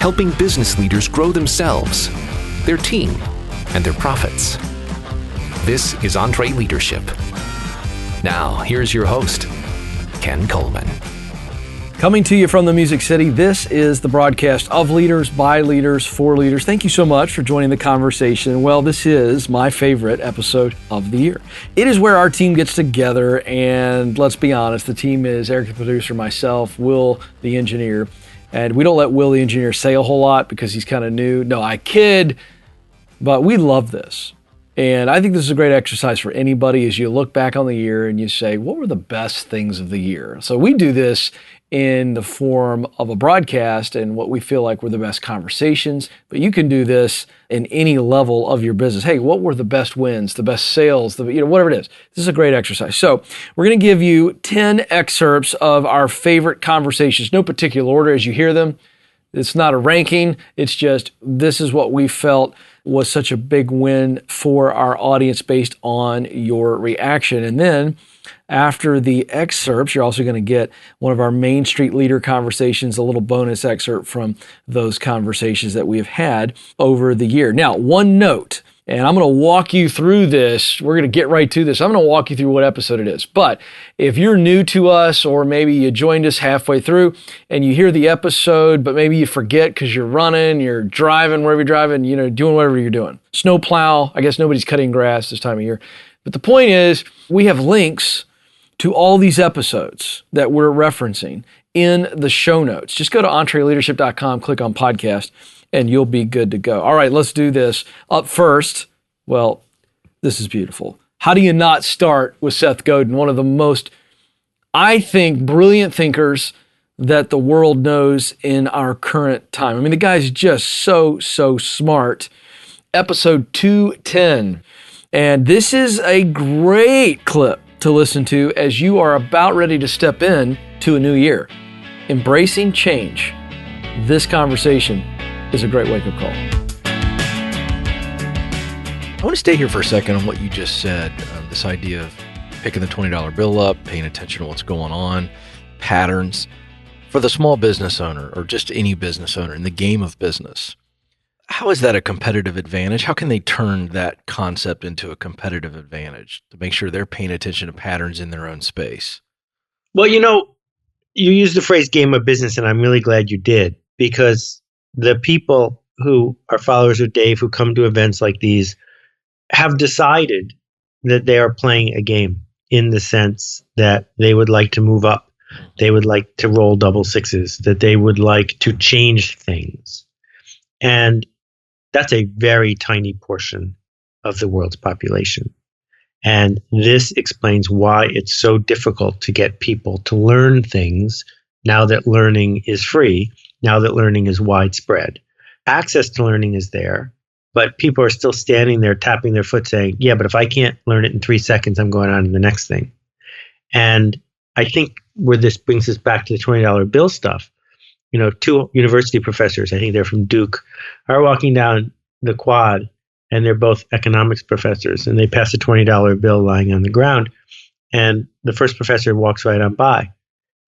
helping business leaders grow themselves, their team, and their profits. This is EntreLeadership. Now, here's your host, Ken Coleman. Coming to you from the Music City, this is the broadcast of leaders, by leaders, for leaders. Thank you so much for joining the conversation. Well, this is my favorite episode of the year. It is where our team gets together, and let's be honest, the team is Eric, the producer, myself, Will, the engineer, and we don't let Will, the engineer, say a whole lot because he's kind of new. No, I kid, but we love this. And I think this is a great exercise for anybody as you look back on the year and you say, what were the best things of the year? So we do this in the form of a broadcast and what we feel like were the best conversations, but you can do this in any level of your business. Hey, what were the best wins, the best sales, whatever it is. This is a great exercise. So we're going to give you 10 excerpts of our favorite conversations, no particular order as you hear them. It's not a ranking. It's just, this is what we felt was such a big win for our audience based on your reaction. And then after the excerpts, you're also going to get one of our Main Street Leader conversations, a little bonus excerpt from those conversations that we have had over the year. Now, one note, and I'm going to walk you through this. We're going to get right to this. I'm going to walk you through what episode it is. But if you're new to us, or maybe you joined us halfway through and you hear the episode, but maybe you forget because you're running, you're driving, wherever you're driving, doing whatever you're doing. Snow plow. I guess nobody's cutting grass this time of year. But the point is, we have links to all these episodes that we're referencing in the show notes. Just go to EntreLeadership.com, click on podcast, and you'll be good to go. All right, let's do this. Up first, well, this is beautiful. How do you not start with Seth Godin, one of the most, I think, brilliant thinkers that the world knows in our current time? I mean, the guy's just so smart. Episode 210. And this is a great clip to listen to as you are about ready to step in to a new year. Embracing change. This conversation is a great wake-up call. I want to stay here for a second on what you just said, this idea of picking the $20 bill up, paying attention to what's going on, patterns. For the small business owner, or just any business owner in the game of business, how is that a competitive advantage? How can they turn that concept into a competitive advantage to make sure they're paying attention to patterns in their own space? Well, you used the phrase game of business, and I'm really glad you did, because the people who are followers of Dave, who come to events like these, have decided that they are playing a game in the sense that they would like to move up. They would like to roll double sixes, that they would like to change things. And that's a very tiny portion of the world's population. And this explains why it's so difficult to get people to learn things now that learning is free, now that learning is widespread. Access to learning is there, but people are still standing there tapping their foot saying, yeah, but if I can't learn it in 3 seconds, I'm going on to the next thing. And I think where this brings us back to the $20 bill stuff, two university professors, I think they're from Duke, are walking down the quad, and they're both economics professors, and they pass a $20 bill lying on the ground, and the first professor walks right on by.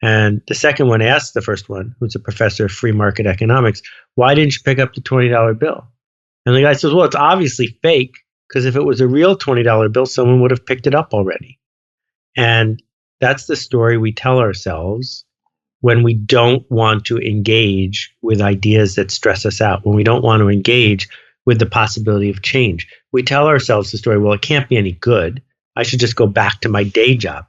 And the second one asks the first one, who's a professor of free market economics, why didn't you pick up the $20 bill? And the guy says, well, it's obviously fake, because if it was a real $20 bill, someone would have picked it up already. And that's the story we tell ourselves when we don't want to engage with ideas that stress us out, when we don't want to engage with the possibility of change. We tell ourselves the story, well, it can't be any good. I should just go back to my day job.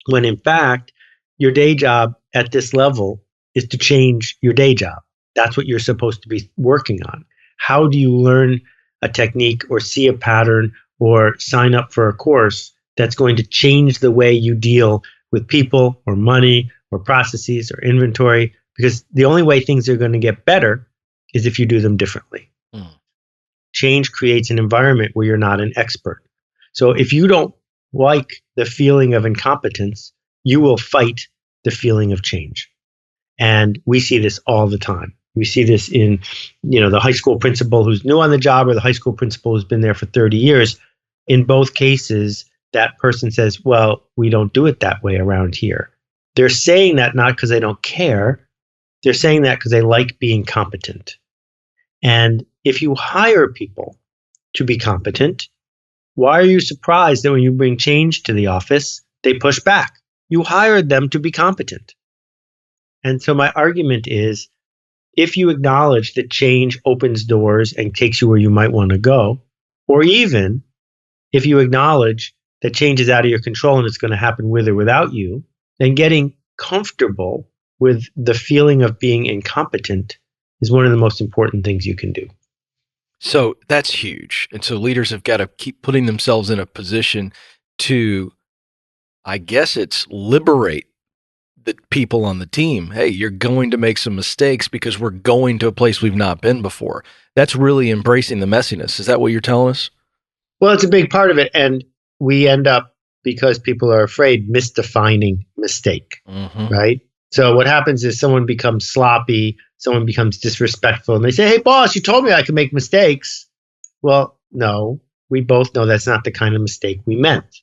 When in fact, your day job at this level is to change your day job. That's what you're supposed to be working on. How do you learn a technique or see a pattern or sign up for a course that's going to change the way you deal with people or money or processes or inventory? Because the only way things are going to get better is if you do them differently. Change creates an environment where you're not an expert. So if you don't like the feeling of incompetence, you will fight the feeling of change. And we see this all the time. We see this in, the high school principal who's new on the job or the high school principal who's been there for 30 years. In both cases, that person says, well, we don't do it that way around here. They're saying that not because they don't care. They're saying that because they like being competent. And if you hire people to be competent, why are you surprised that when you bring change to the office, they push back? You hired them to be competent. And so my argument is, if you acknowledge that change opens doors and takes you where you might want to go, or even if you acknowledge that change is out of your control and it's going to happen with or without you, then getting comfortable with the feeling of being incompetent is one of the most important things you can do. So that's huge. And so leaders have got to keep putting themselves in a position to, I guess it's liberate the people on the team. Hey, you're going to make some mistakes because we're going to a place we've not been before. That's really embracing the messiness. Is that what you're telling us? Well, it's a big part of it. And we end up, because people are afraid, misdefining mistake, right? So what happens is someone becomes sloppy, someone becomes disrespectful, and they say, hey, boss, you told me I could make mistakes. Well, no, we both know that's not the kind of mistake we meant.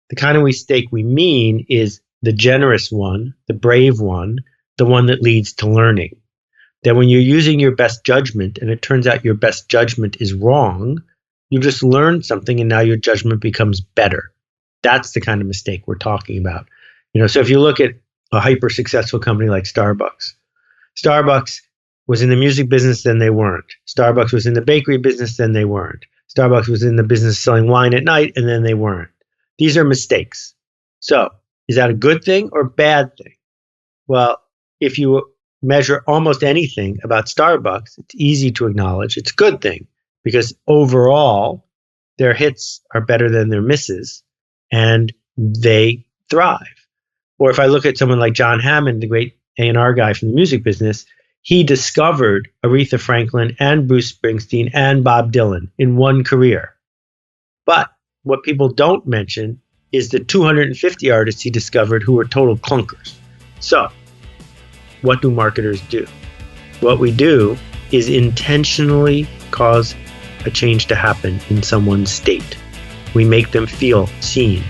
The kind of mistake we mean is the generous one, the brave one, the one that leads to learning. That when you're using your best judgment and it turns out your best judgment is wrong, you just learned something and now your judgment becomes better. That's the kind of mistake we're talking about. So if you look at a hyper successful company like Starbucks, Starbucks was in the music business, then they weren't. Starbucks was in the bakery business, then they weren't. Starbucks was in the business of selling wine at night, and then they weren't. These are mistakes. So is that a good thing or bad thing? Well, if you measure almost anything about Starbucks, it's easy to acknowledge it's a good thing, because overall their hits are better than their misses and they thrive. Or if I look at someone like John Hammond, the great A&R guy from the music business, he discovered Aretha Franklin and Bruce Springsteen and Bob Dylan in one career. But what people don't mention is the 250 artists he discovered who were total clunkers. So what do marketers do? What we do is intentionally cause a change to happen in someone's state. We make them feel seen,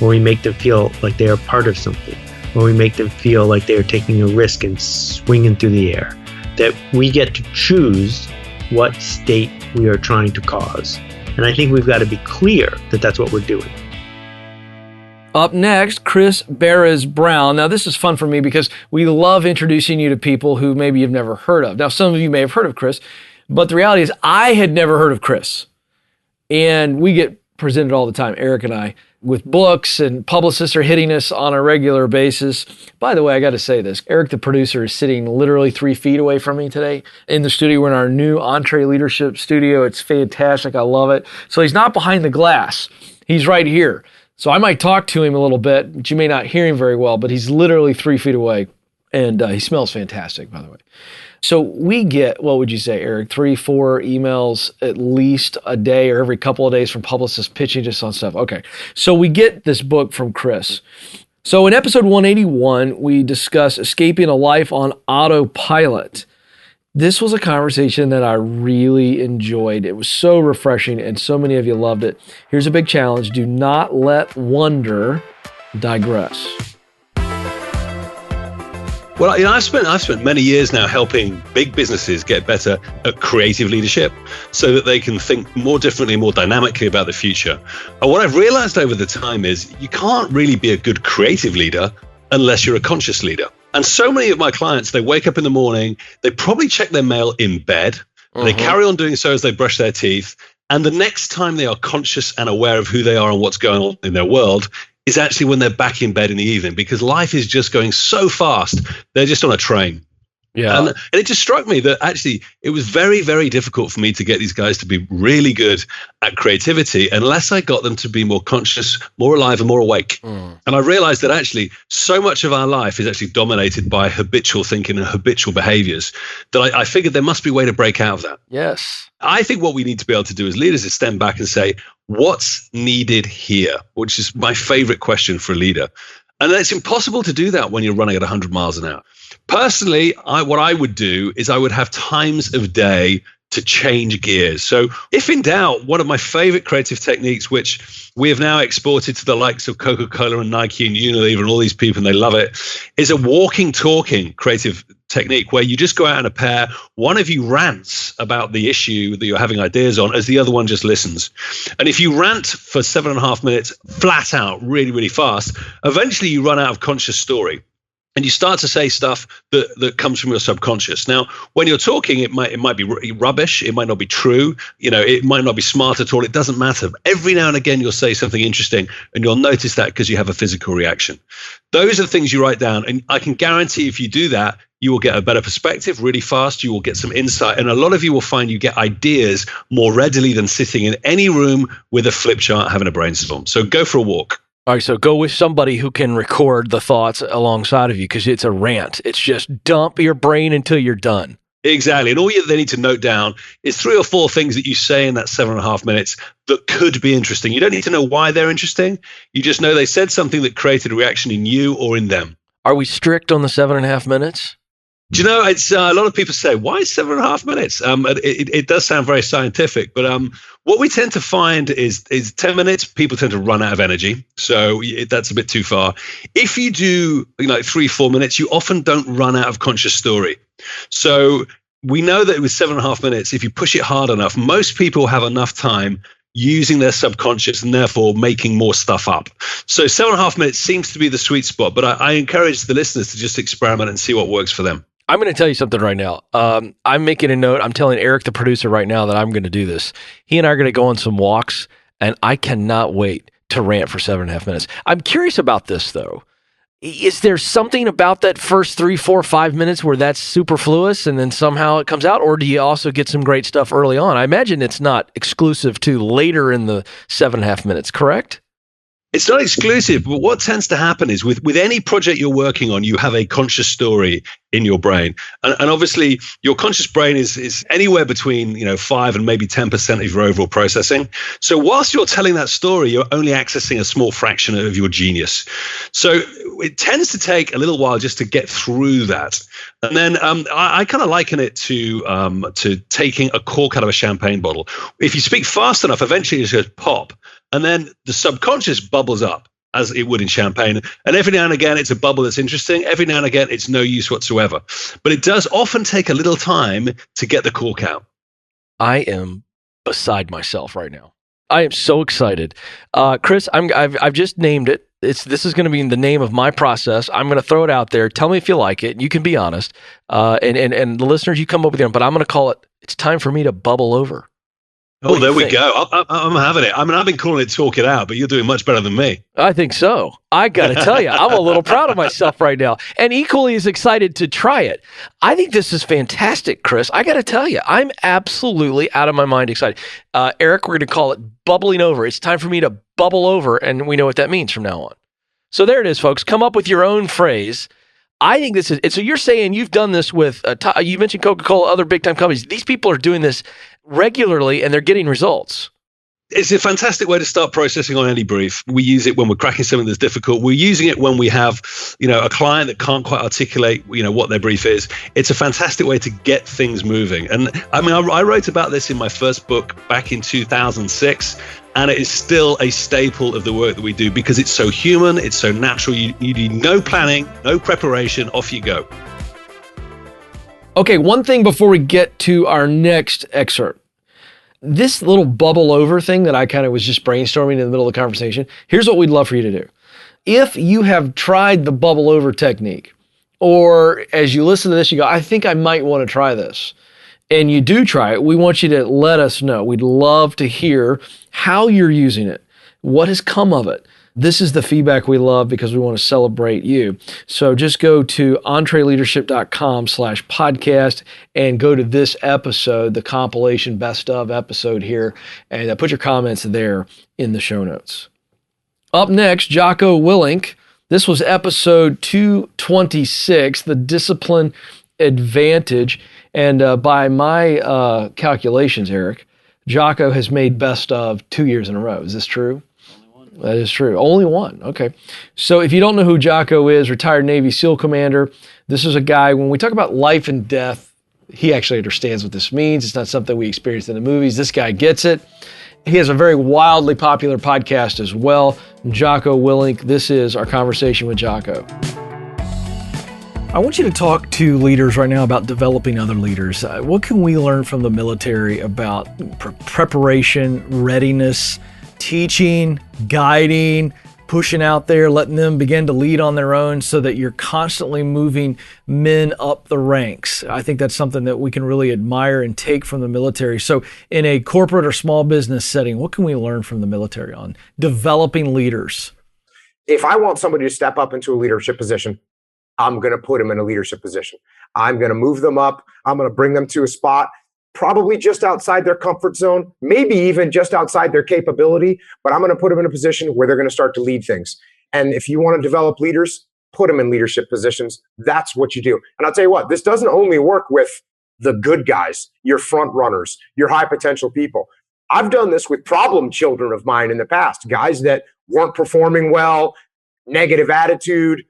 or we make them feel like they are part of something, or we make them feel like they are taking a risk and swinging through the air. That we get to choose what state we are trying to cause. And I think we've got to be clear that that's what we're doing. Up next, Chris Beres Brown. Now, this is fun for me because we love introducing you to people who maybe you've never heard of. Now, some of you may have heard of Chris, but the reality is I had never heard of Chris. And we get presented all the time, Eric and I, with books, and publicists are hitting us on a regular basis. By the way, I got to say this. Eric, the producer, is sitting literally 3 feet away from me today in the studio. We're in our new EntreLeadership studio. It's fantastic. I love it. So he's not behind the glass. He's right here. So I might talk to him a little bit, but you may not hear him very well, but he's literally 3 feet away. And he smells fantastic, by the way. So we get, what would you say, Eric, 3-4 emails at least a day or every couple of days from publicists pitching us on stuff. Okay, so we get this book from Chris. So in episode 181, we discuss escaping a life on autopilot. This was a conversation that I really enjoyed. It was so refreshing, and so many of you loved it. Here's a big challenge. Do not let wonder digress. Well, I've spent many years now helping big businesses get better at creative leadership so that they can think more differently, more dynamically about the future. And what I've realized over the time is you can't really be a good creative leader unless you're a conscious leader. And so many of my clients, they wake up in the morning, they probably check their mail in bed, and they carry on doing so as they brush their teeth. And the next time they are conscious and aware of who they are and what's going on in their world is actually when they're back in bed in the evening, because life is just going so fast. They're just on a train. Yeah. And it just struck me that actually it was very, very difficult for me to get these guys to be really good at creativity unless I got them to be more conscious, more alive, and more awake. And I realized that actually so much of our life is actually dominated by habitual thinking and habitual behaviors that I figured there must be a way to break out of that. Yes. I think what we need to be able to do as leaders is stand back and say, what's needed here? Which is my favorite question for a leader. And it's impossible to do that when you're running at 100 miles an hour. Personally, what I would do is I would have times of day to change gears. So if in doubt, one of my favorite creative techniques, which we have now exported to the likes of Coca-Cola and Nike and Unilever and all these people, and they love it, is a walking, talking creative technique where you just go out in a pair. One of you rants about the issue that you're having ideas on as the other one just listens. And if you rant for 7.5 minutes flat out, really, really fast, eventually you run out of conscious story. And you start to say stuff that comes from your subconscious. Now, when you're talking, it might be rubbish. It might not be true. It might not be smart at all. It doesn't matter. Every now and again, you'll say something interesting, and you'll notice that because you have a physical reaction. Those are the things you write down. And I can guarantee if you do that, you will get a better perspective really fast. You will get some insight. And a lot of you will find you get ideas more readily than sitting in any room with a flip chart having a brainstorm. So go for a walk. All right, so go with somebody who can record the thoughts alongside of you because it's a rant. It's just dump your brain until you're done. Exactly. And all they need to note down is 3 or 4 things that you say in that 7.5 minutes that could be interesting. You don't need to know why they're interesting. You just know they said something that created a reaction in you or in them. Are we strict on the 7.5 minutes? Do you know, it's a lot of people say, why 7.5 minutes? It does sound very scientific, but what we tend to find is 10 minutes, people tend to run out of energy. So that's a bit too far. If you do 3-4 minutes, you often don't run out of conscious story. So we know that with 7.5 minutes, if you push it hard enough, most people have enough time using their subconscious and therefore making more stuff up. So 7.5 minutes seems to be the sweet spot, but I encourage the listeners to just experiment and see what works for them. I'm going to tell you something right now. I'm making a note. I'm telling Eric, the producer, right now that I'm going to do this. He and I are going to go on some walks, and I cannot wait to rant for 7.5 minutes. I'm curious about this, though. Is there something about that first 3, 4, 5 minutes where that's superfluous and then somehow it comes out? Or do you also get some great stuff early on? I imagine it's not exclusive to later in the 7.5 minutes, correct? It's not exclusive, but what tends to happen is with any project you're working on, you have a conscious story in your brain. And obviously, your conscious brain is anywhere between 5 and maybe 10% of your overall processing. So whilst you're telling that story, you're only accessing a small fraction of your genius. So it tends to take a little while just to get through that. And then I kind of liken it to taking a cork out of a champagne bottle. If you speak fast enough, eventually it's going to pop. And then the subconscious bubbles up as it would in champagne. And every now and again, it's a bubble that's interesting. Every now and again, it's no use whatsoever. But it does often take a little time to get the cork out. I am beside myself right now. I am so excited. Chris, I've just named it. This is going to be the name of my process. I'm going to throw it out there. Tell me if you like it. You can be honest. And the listeners, you come up with your own. But I'm going to call it, it's time for me to bubble over. Oh, there we go. I'm having it. I mean, I've been calling it talk it out, but you're doing much better than me. I think so. I got to tell you, I'm a little proud of myself right now and equally as excited to try it. I think this is fantastic, Chris. I got to tell you, I'm absolutely out of my mind excited. Eric, we're going to call it bubbling over. It's time for me to bubble over, and we know what that means from now on. So there it is, folks. Come up with your own phrase. I think this is, so you're saying you've done this with, you mentioned Coca-Cola, other big time companies. These people are doing this regularly and they're getting results. It's a fantastic way to start processing on any brief. We use it when we're cracking something that's difficult. We're using it when we have, a client that can't quite articulate, what their brief is. It's a fantastic way to get things moving. And I mean, I wrote about this in my first book back in 2006. And it is still a staple of the work that we do because it's so human, it's so natural. You need no planning, no preparation, off you go. Okay, one thing before we get to our next excerpt. This little bubble over thing that I kind of was just brainstorming in the middle of the conversation, here's what we'd love for you to do. If you have tried the bubble over technique, or as you listen to this, you go, I think I might want to try this, and you do try it, we want you to let us know. We'd love to hear how you're using it, what has come of it. This is the feedback we love because we want to celebrate you. So just go to EntreLeadership.com/podcast and go to this episode, the compilation best of episode here, and put your comments there in the show notes. Up next, Jocko Willink. This was episode 226, The Discipline Advantage. And by my calculations, Eric, Jocko has made best of 2 years in a row. Is this true? That is true. Only one. Okay. So if you don't know who Jocko is, retired Navy SEAL commander, this is a guy, when we talk about life and death, he actually understands what this means. It's not something we experience in the movies. This guy gets it. He has a very wildly popular podcast as well. Jocko Willink. This is our conversation with Jocko. I want you to talk to leaders right now about developing other leaders. What can we learn from the military about preparation, readiness, teaching, guiding, pushing out there, letting them begin to lead on their own so that you're constantly moving men up the ranks? I think that's something that we can really admire and take from the military. So in a corporate or small business setting, what can we learn from the military on developing leaders? If I want somebody to step up into a leadership position, I'm going to put them in a leadership position. I'm going to move them up. I'm going to bring them to a spot probably just outside their comfort zone, maybe even just outside their capability, but I'm going to put them in a position where they're going to start to lead things. And if you want to develop leaders, put them in leadership positions. That's what you do. And I'll tell you what, this doesn't only work with the good guys, your front runners, your high potential people. I've done this with problem children of mine in the past, guys that weren't performing well, negative attitude,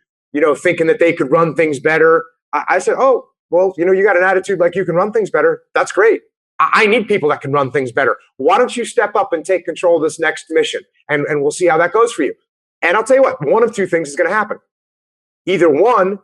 thinking that they could run things better. I said, oh, well, you got an attitude like you can run things better. That's great. I need people that can run things better. Why don't you step up and take control of this next mission? And we'll see how that goes for you. And I'll tell you what, one of two things is going to happen. Either one,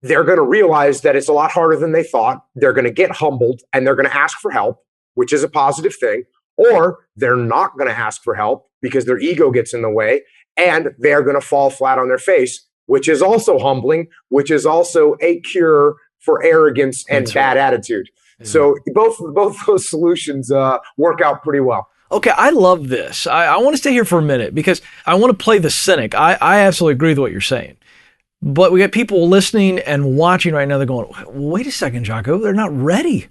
they're going to realize that it's a lot harder than they thought. They're going to get humbled and they're going to ask for help, which is a positive thing. Or they're not going to ask for help because their ego gets in the way and they're going to fall flat on their face, which is also humbling, which is also a cure for arrogance and bad attitude. Yeah. So both those solutions work out pretty well. Okay, I love this. I want to stay here for a minute because I want to play the cynic. I absolutely agree with what you're saying. But we got people listening and watching right now. They're going, wait a second, Jocko, they're not ready.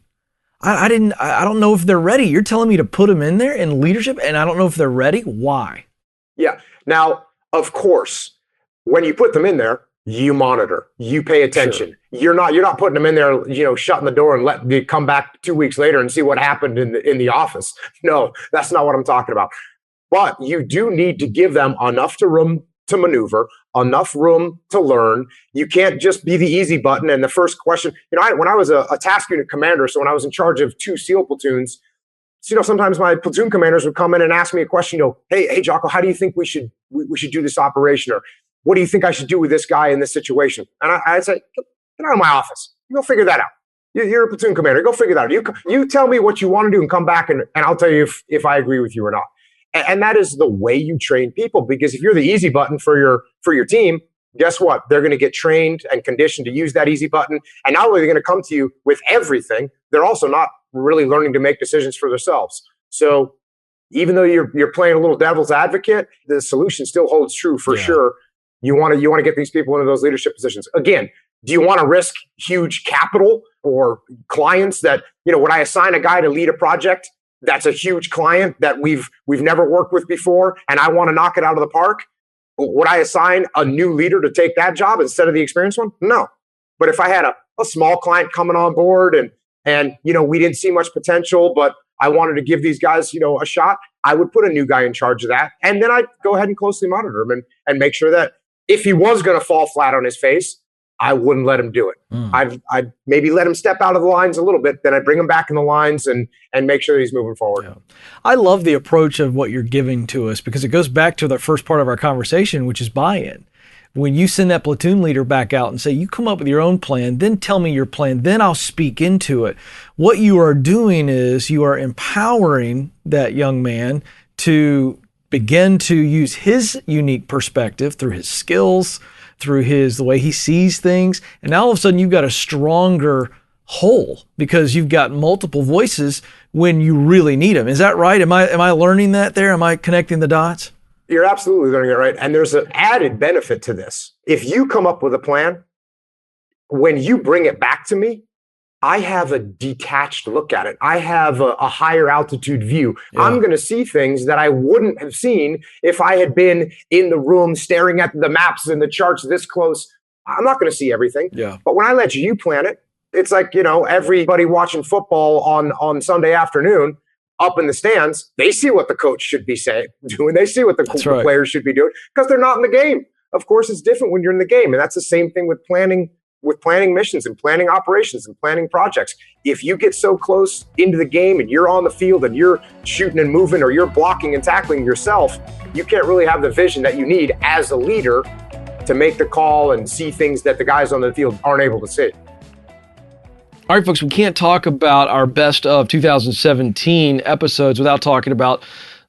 I don't know if they're ready. You're telling me to put them in there in leadership and I don't know if they're ready. Why? Yeah. Now, of course, when you put them in there, you monitor, you pay attention. Sure. You're not putting them in there, shutting the door and letting them come back 2 weeks later and see what happened in the office. No, that's not what I'm talking about. But you do need to give them enough room to maneuver, enough room to learn. You can't just be the easy button. And the first question, when I was a task unit commander, so when I was in charge of 2 SEAL platoons, sometimes my platoon commanders would come in and ask me a question, hey, Jocko, how do you think we should do this operation? Or what do you think I should do with this guy in this situation? And I'd say, get out of my office. You go figure that out. You're a platoon commander. Go figure that out. You tell me what you want to do and come back and I'll tell you if I agree with you or not. And that is the way you train people, because if you're the easy button for your team, guess what? They're going to get trained and conditioned to use that easy button. And not only are they going to come to you with everything, they're also not really learning to make decisions for themselves. So even though you're playing a little devil's advocate, the solution still holds true for sure. You want to get these people into those leadership positions. Again, do you want to risk huge capital or clients that, when I assign a guy to lead a project, that's a huge client that we've never worked with before, and I want to knock it out of the park? Would I assign a new leader to take that job instead of the experienced one? No. But if I had a small client coming on board and we didn't see much potential, but I wanted to give these guys, a shot, I would put a new guy in charge of that. And then I'd go ahead and closely monitor him and make sure that if he was going to fall flat on his face, I wouldn't let him do it. I'd maybe let him step out of the lines a little bit. Then I'd bring him back in the lines and make sure that he's moving forward. Yeah. I love the approach of what you're giving to us because it goes back to the first part of our conversation, which is buy-in. When you send that platoon leader back out and say, you come up with your own plan, then tell me your plan, then I'll speak into it. What you are doing is you are empowering that young man to begin to use his unique perspective through his skills, through the way he sees things. And now all of a sudden you've got a stronger whole because you've got multiple voices when you really need them. Is that right? Am I learning that there? Am I connecting the dots? You're absolutely learning it right. And there's an added benefit to this. If you come up with a plan, when you bring it back to me, I have a detached look at it. I have a higher altitude view. Yeah. I'm going to see things that I wouldn't have seen if I had been in the room staring at the maps and the charts this close. I'm not going to see everything. Yeah. But when I let you plan it, it's like, everybody watching football on Sunday afternoon up in the stands, they see what the coach should be doing. They see what the players should be doing because they're not in the game. Of course, it's different when you're in the game. And that's the same thing with planning missions and planning operations and planning projects. If you get so close into the game and you're on the field and you're shooting and moving or you're blocking and tackling yourself, you can't really have the vision that you need as a leader to make the call and see things that the guys on the field aren't able to see. All right, folks, we can't talk about our best of 2017 episodes without talking about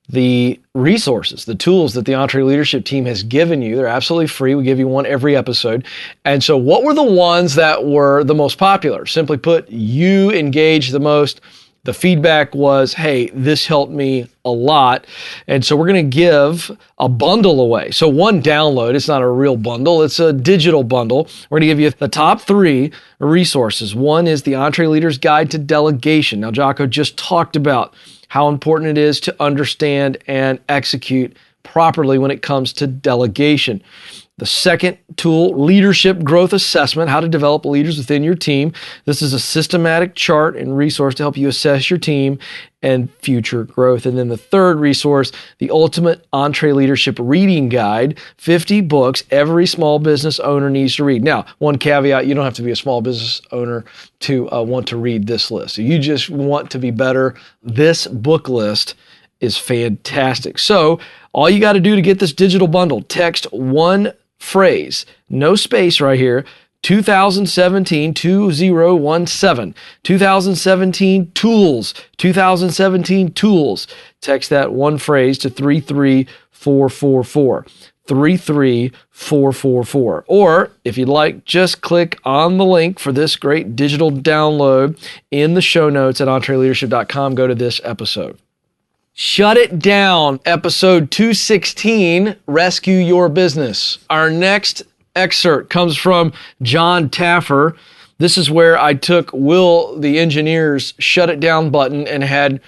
the resources, the tools that the EntreLeadership team has given you. They're absolutely free. We give you one every episode. And so what were the ones that were the most popular? Simply put, you engaged the most. The feedback was, hey, this helped me a lot. And so we're going to give a bundle away. So one download, it's not a real bundle, it's a digital bundle. We're going to give you the top 3 resources. One is the EntreLeader's Guide to Delegation. Now, Jocko just talked about how important it is to understand and execute properly when it comes to delegation. The second tool, Leadership Growth Assessment, how to develop leaders within your team. This is a systematic chart and resource to help you assess your team and future growth. And then the third resource, the Ultimate EntreLeadership Reading Guide, 50 books every small business owner needs to read. Now, one caveat, you don't have to be a small business owner to want to read this list. So you just want to be better. This book list is fantastic. So all you got to do to get this digital bundle, text one phrase, no space right here, 2017 2017, 2017 tools, 2017 tools. Text that one phrase to 33444. 33444. Or if you'd like, just click on the link for this great digital download in the show notes at EntreLeadership.com. Go to this episode. Shut It Down, episode 216, Rescue Your Business. Our next excerpt comes from Jon Taffer. This is where I took Will, the engineer's Shut It Down button and had,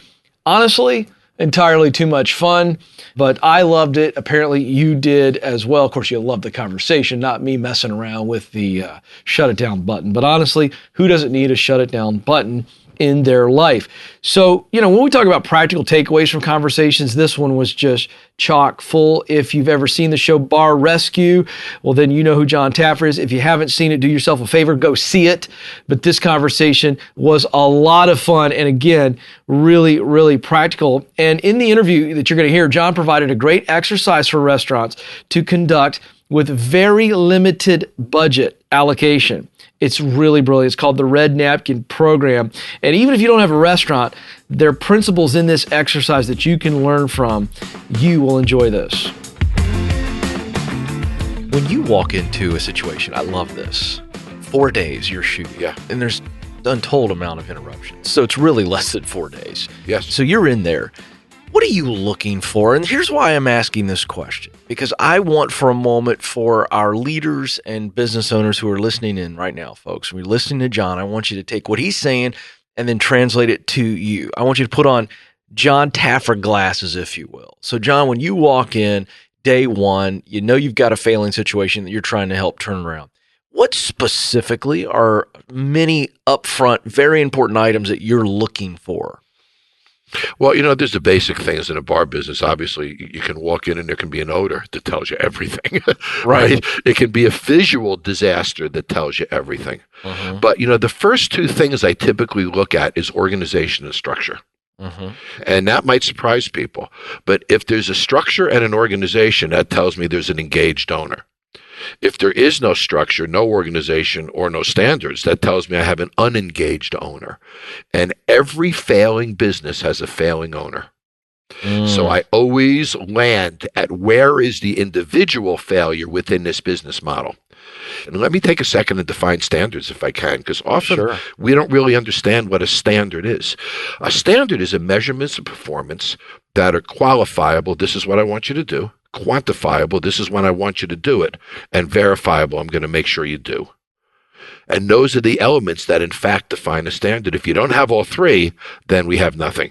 honestly, entirely too much fun, but I loved it. Apparently you did as well. Of course, you loved the conversation, not me messing around with the Shut It Down button. But honestly, who doesn't need a Shut It Down button in their life? So, when we talk about practical takeaways from conversations, this one was just chock full. If you've ever seen the show Bar Rescue, well, then you know who Jon Taffer is. If you haven't seen it, do yourself a favor, go see it. But this conversation was a lot of fun. And again, really, really practical. And in the interview that you're going to hear, Jon provided a great exercise for restaurants to conduct with very limited budget allocation. It's really brilliant. It's called the Red Napkin Program. And even if you don't have a restaurant, there are principles in this exercise that you can learn from. You will enjoy this. When you walk into a situation, I love this. 4 days you're shooting. Yeah. And there's untold amount of interruptions. So it's really less than 4 days. Yes. So you're in there. What are you looking for? And here's why I'm asking this question, because I want for a moment for our leaders and business owners who are listening in right now, folks, when you're listening to Jon, I want you to take what he's saying and then translate it to you. I want you to put on Jon Taffer glasses, if you will. So Jon, when you walk in day one, you've got a failing situation that you're trying to help turn around. What specifically are many upfront, very important items that you're looking for? Well, there's the basic things in a bar business. Obviously, you can walk in and there can be an odor that tells you everything, right? It can be a visual disaster that tells you everything. Mm-hmm. But, the first two things I typically look at is organization and structure. Mm-hmm. And that might surprise people. But if there's a structure and an organization, that tells me there's an engaged owner. If there is no structure, no organization, or no standards, that tells me I have an unengaged owner. And every failing business has a failing owner. So I always land at where is the individual failure within this business model. And let me take a second and define standards if I can, because often we don't really understand what a standard is. A standard is a measurement of performance that are qualifiable. This is what I want you to do. Quantifiable, this is when I want you to do it, and verifiable, I'm going to make sure you do. And those are the elements that in fact define a standard. If you don't have all three, then we have nothing.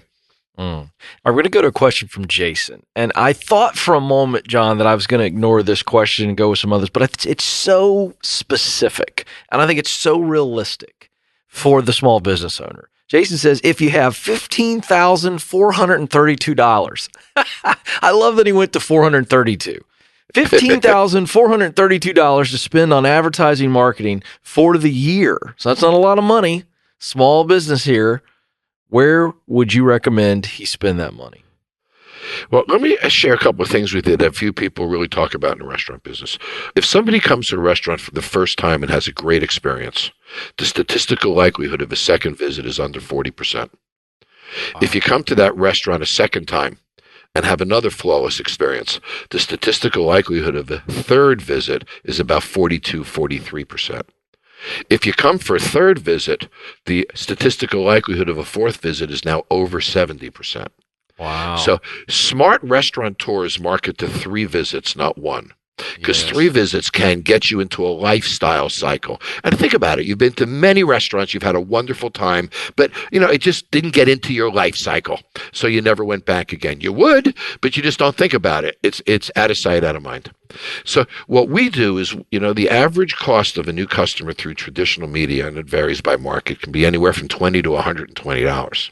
We're going to go to a question from Jason. And I thought for a moment, Jon, that I was going to ignore this question and go with some others, but it's so specific, and I think it's so realistic for the small business owner. Jason says, if you have $15,432, I love that he went to 432. $15,432 to spend on advertising marketing for the year. So that's not a lot of money. Small business here. Where would you recommend he spend that money? Well, let me share a couple of things with you that few people really talk about in the restaurant business. If somebody comes to a restaurant for the first time and has a great experience, the statistical likelihood of a second visit is under 40%. Wow. If you come to that restaurant a second time and have another flawless experience, the statistical likelihood of a third visit is about 43%. If you come for a third visit, the statistical likelihood of a fourth visit is now over 70%. Wow. So smart restaurateurs market to 3 visits, not 1. Because 3 visits can get you into a lifestyle cycle. And think about it. You've been to many restaurants. You've had a wonderful time. But, it just didn't get into your life cycle. So you never went back again. You would, but you just don't think about it. It's out of sight, out of mind. So what we do is, the average cost of a new customer through traditional media, and it varies by market, can be anywhere from $20 to $120.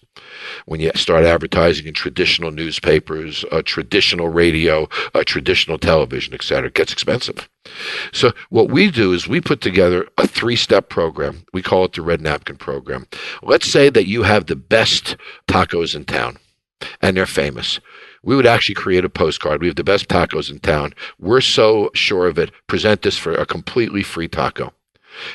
When you start advertising in traditional newspapers, traditional radio, traditional television, et cetera, it gets expensive. So what we do is we put together a 3-step program. We call it the Red Napkin Program. Let's say that you have the best tacos in town, and they're famous. We would actually create a postcard. We have the best tacos in town. We're so sure of it. Present this for a completely free taco.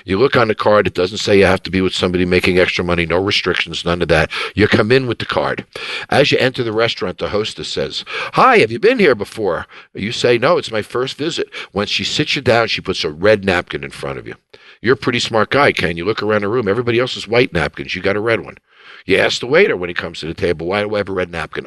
You look on the card, it doesn't say you have to be with somebody making extra money, no restrictions, none of that. You come in with the card. As you enter the restaurant, the hostess says, "Hi, have you been here before?" You say, "No, it's my first visit." When she sits you down, she puts a red napkin in front of you. You're a pretty smart guy, Ken. You look around the room, everybody else has white napkins. You got a red one. You ask the waiter when he comes to the table, "Why do I have a red napkin?"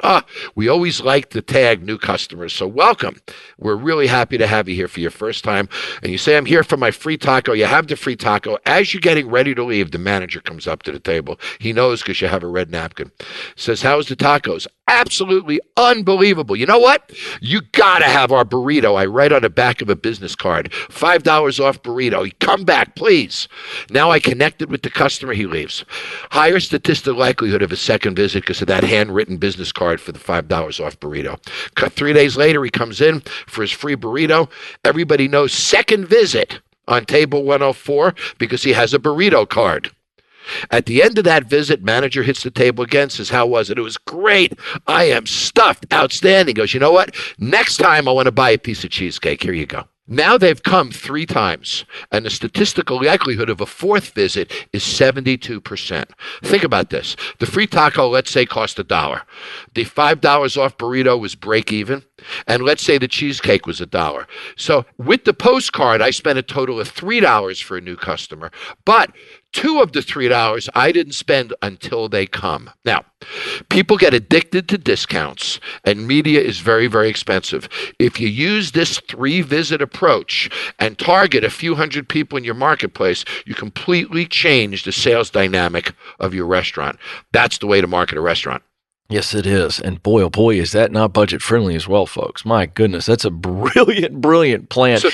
We always like to tag new customers, so welcome. We're really happy to have you here for your first time. And you say, "I'm here for my free taco." You have the free taco. As you're getting ready to leave, the manager comes up to the table. He knows because you have a red napkin. Says, "How's the tacos?" "Absolutely unbelievable. You know what? You got to have our burrito." I write on the back of a business card, $5 off burrito. "Come back, please." Now I connected with the customer. He leaves. Higher statistical likelihood of a second visit because of that handwritten business card for the $5 off burrito. 3 days later, he comes in for his free burrito. Everybody knows second visit on table 104 because he has a burrito card. At the end of that visit, manager hits the table again, says, "How was it?" "It was great. I am stuffed. Outstanding." Goes, "You know what? Next time I want to buy a piece of cheesecake. Here you go." Now they've come 3 times, and the statistical likelihood of a fourth visit is 72%. Think about this. The free taco, let's say, cost $1. The $5 off burrito was break even, and let's say the cheesecake was $1. So with the postcard, I spent a total of $3 for a new customer, but 2 of the $3 I didn't spend until they come. Now, people get addicted to discounts, and media is very, very expensive. If you use this 3-visit approach and target a few hundred people in your marketplace, you completely change the sales dynamic of your restaurant. That's the way to market a restaurant. Yes, it is. And boy, oh boy, is that not budget friendly as well, folks. My goodness, that's a brilliant, brilliant plan. So,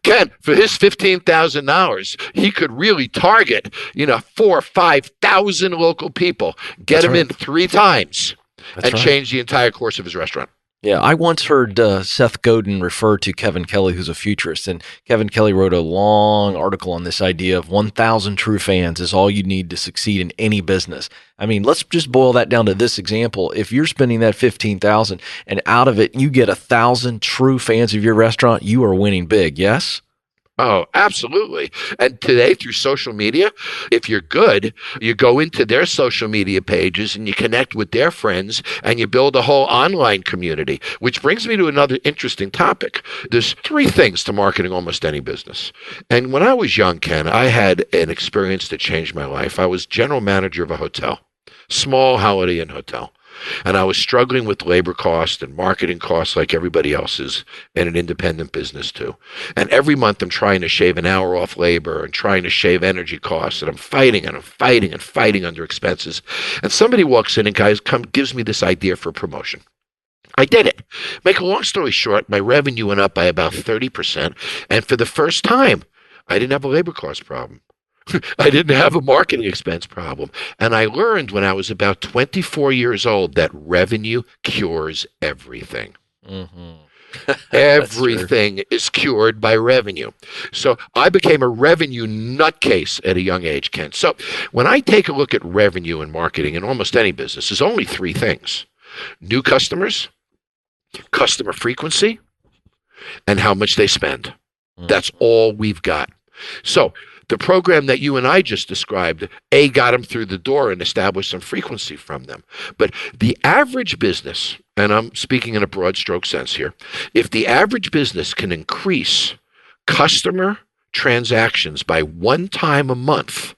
Ken, for his $15,000, he could really target, 4,000 or 5,000 local people, get them in 3 times, and change the entire course of his restaurant. Yeah, I once heard Seth Godin refer to Kevin Kelly, who's a futurist, and Kevin Kelly wrote a long article on this idea of 1,000 true fans is all you need to succeed in any business. I mean, let's just boil that down to this example. If you're spending that $15,000 and out of it you get 1,000 true fans of your restaurant, you are winning big, yes? Oh, absolutely. And today through social media, if you're good, you go into their social media pages and you connect with their friends and you build a whole online community, which brings me to another interesting topic. There's 3 things to marketing almost any business. And when I was young, Ken, I had an experience that changed my life. I was general manager of a hotel, small Holiday Inn hotel. And I was struggling with labor costs and marketing costs like everybody else is in an independent business too. And every month I'm trying to shave an hour off labor and trying to shave energy costs. And I'm fighting under expenses. And somebody walks in and gives me this idea for a promotion. I did it. Make a long story short, my revenue went up by about 30%. And for the first time, I didn't have a labor cost problem. I didn't have a marketing expense problem. And I learned when I was about 24 years old that revenue cures everything. Mm-hmm. Everything is cured by revenue. So I became a revenue nutcase at a young age, Ken. So when I take a look at revenue and marketing in almost any business, there's only 3 things. New customers, customer frequency, and how much they spend. That's all we've got. So the program that you and I just described, got them through the door and established some frequency from them. But the average business, and I'm speaking in a broad stroke sense here, if the average business can increase customer transactions by 1 time a month,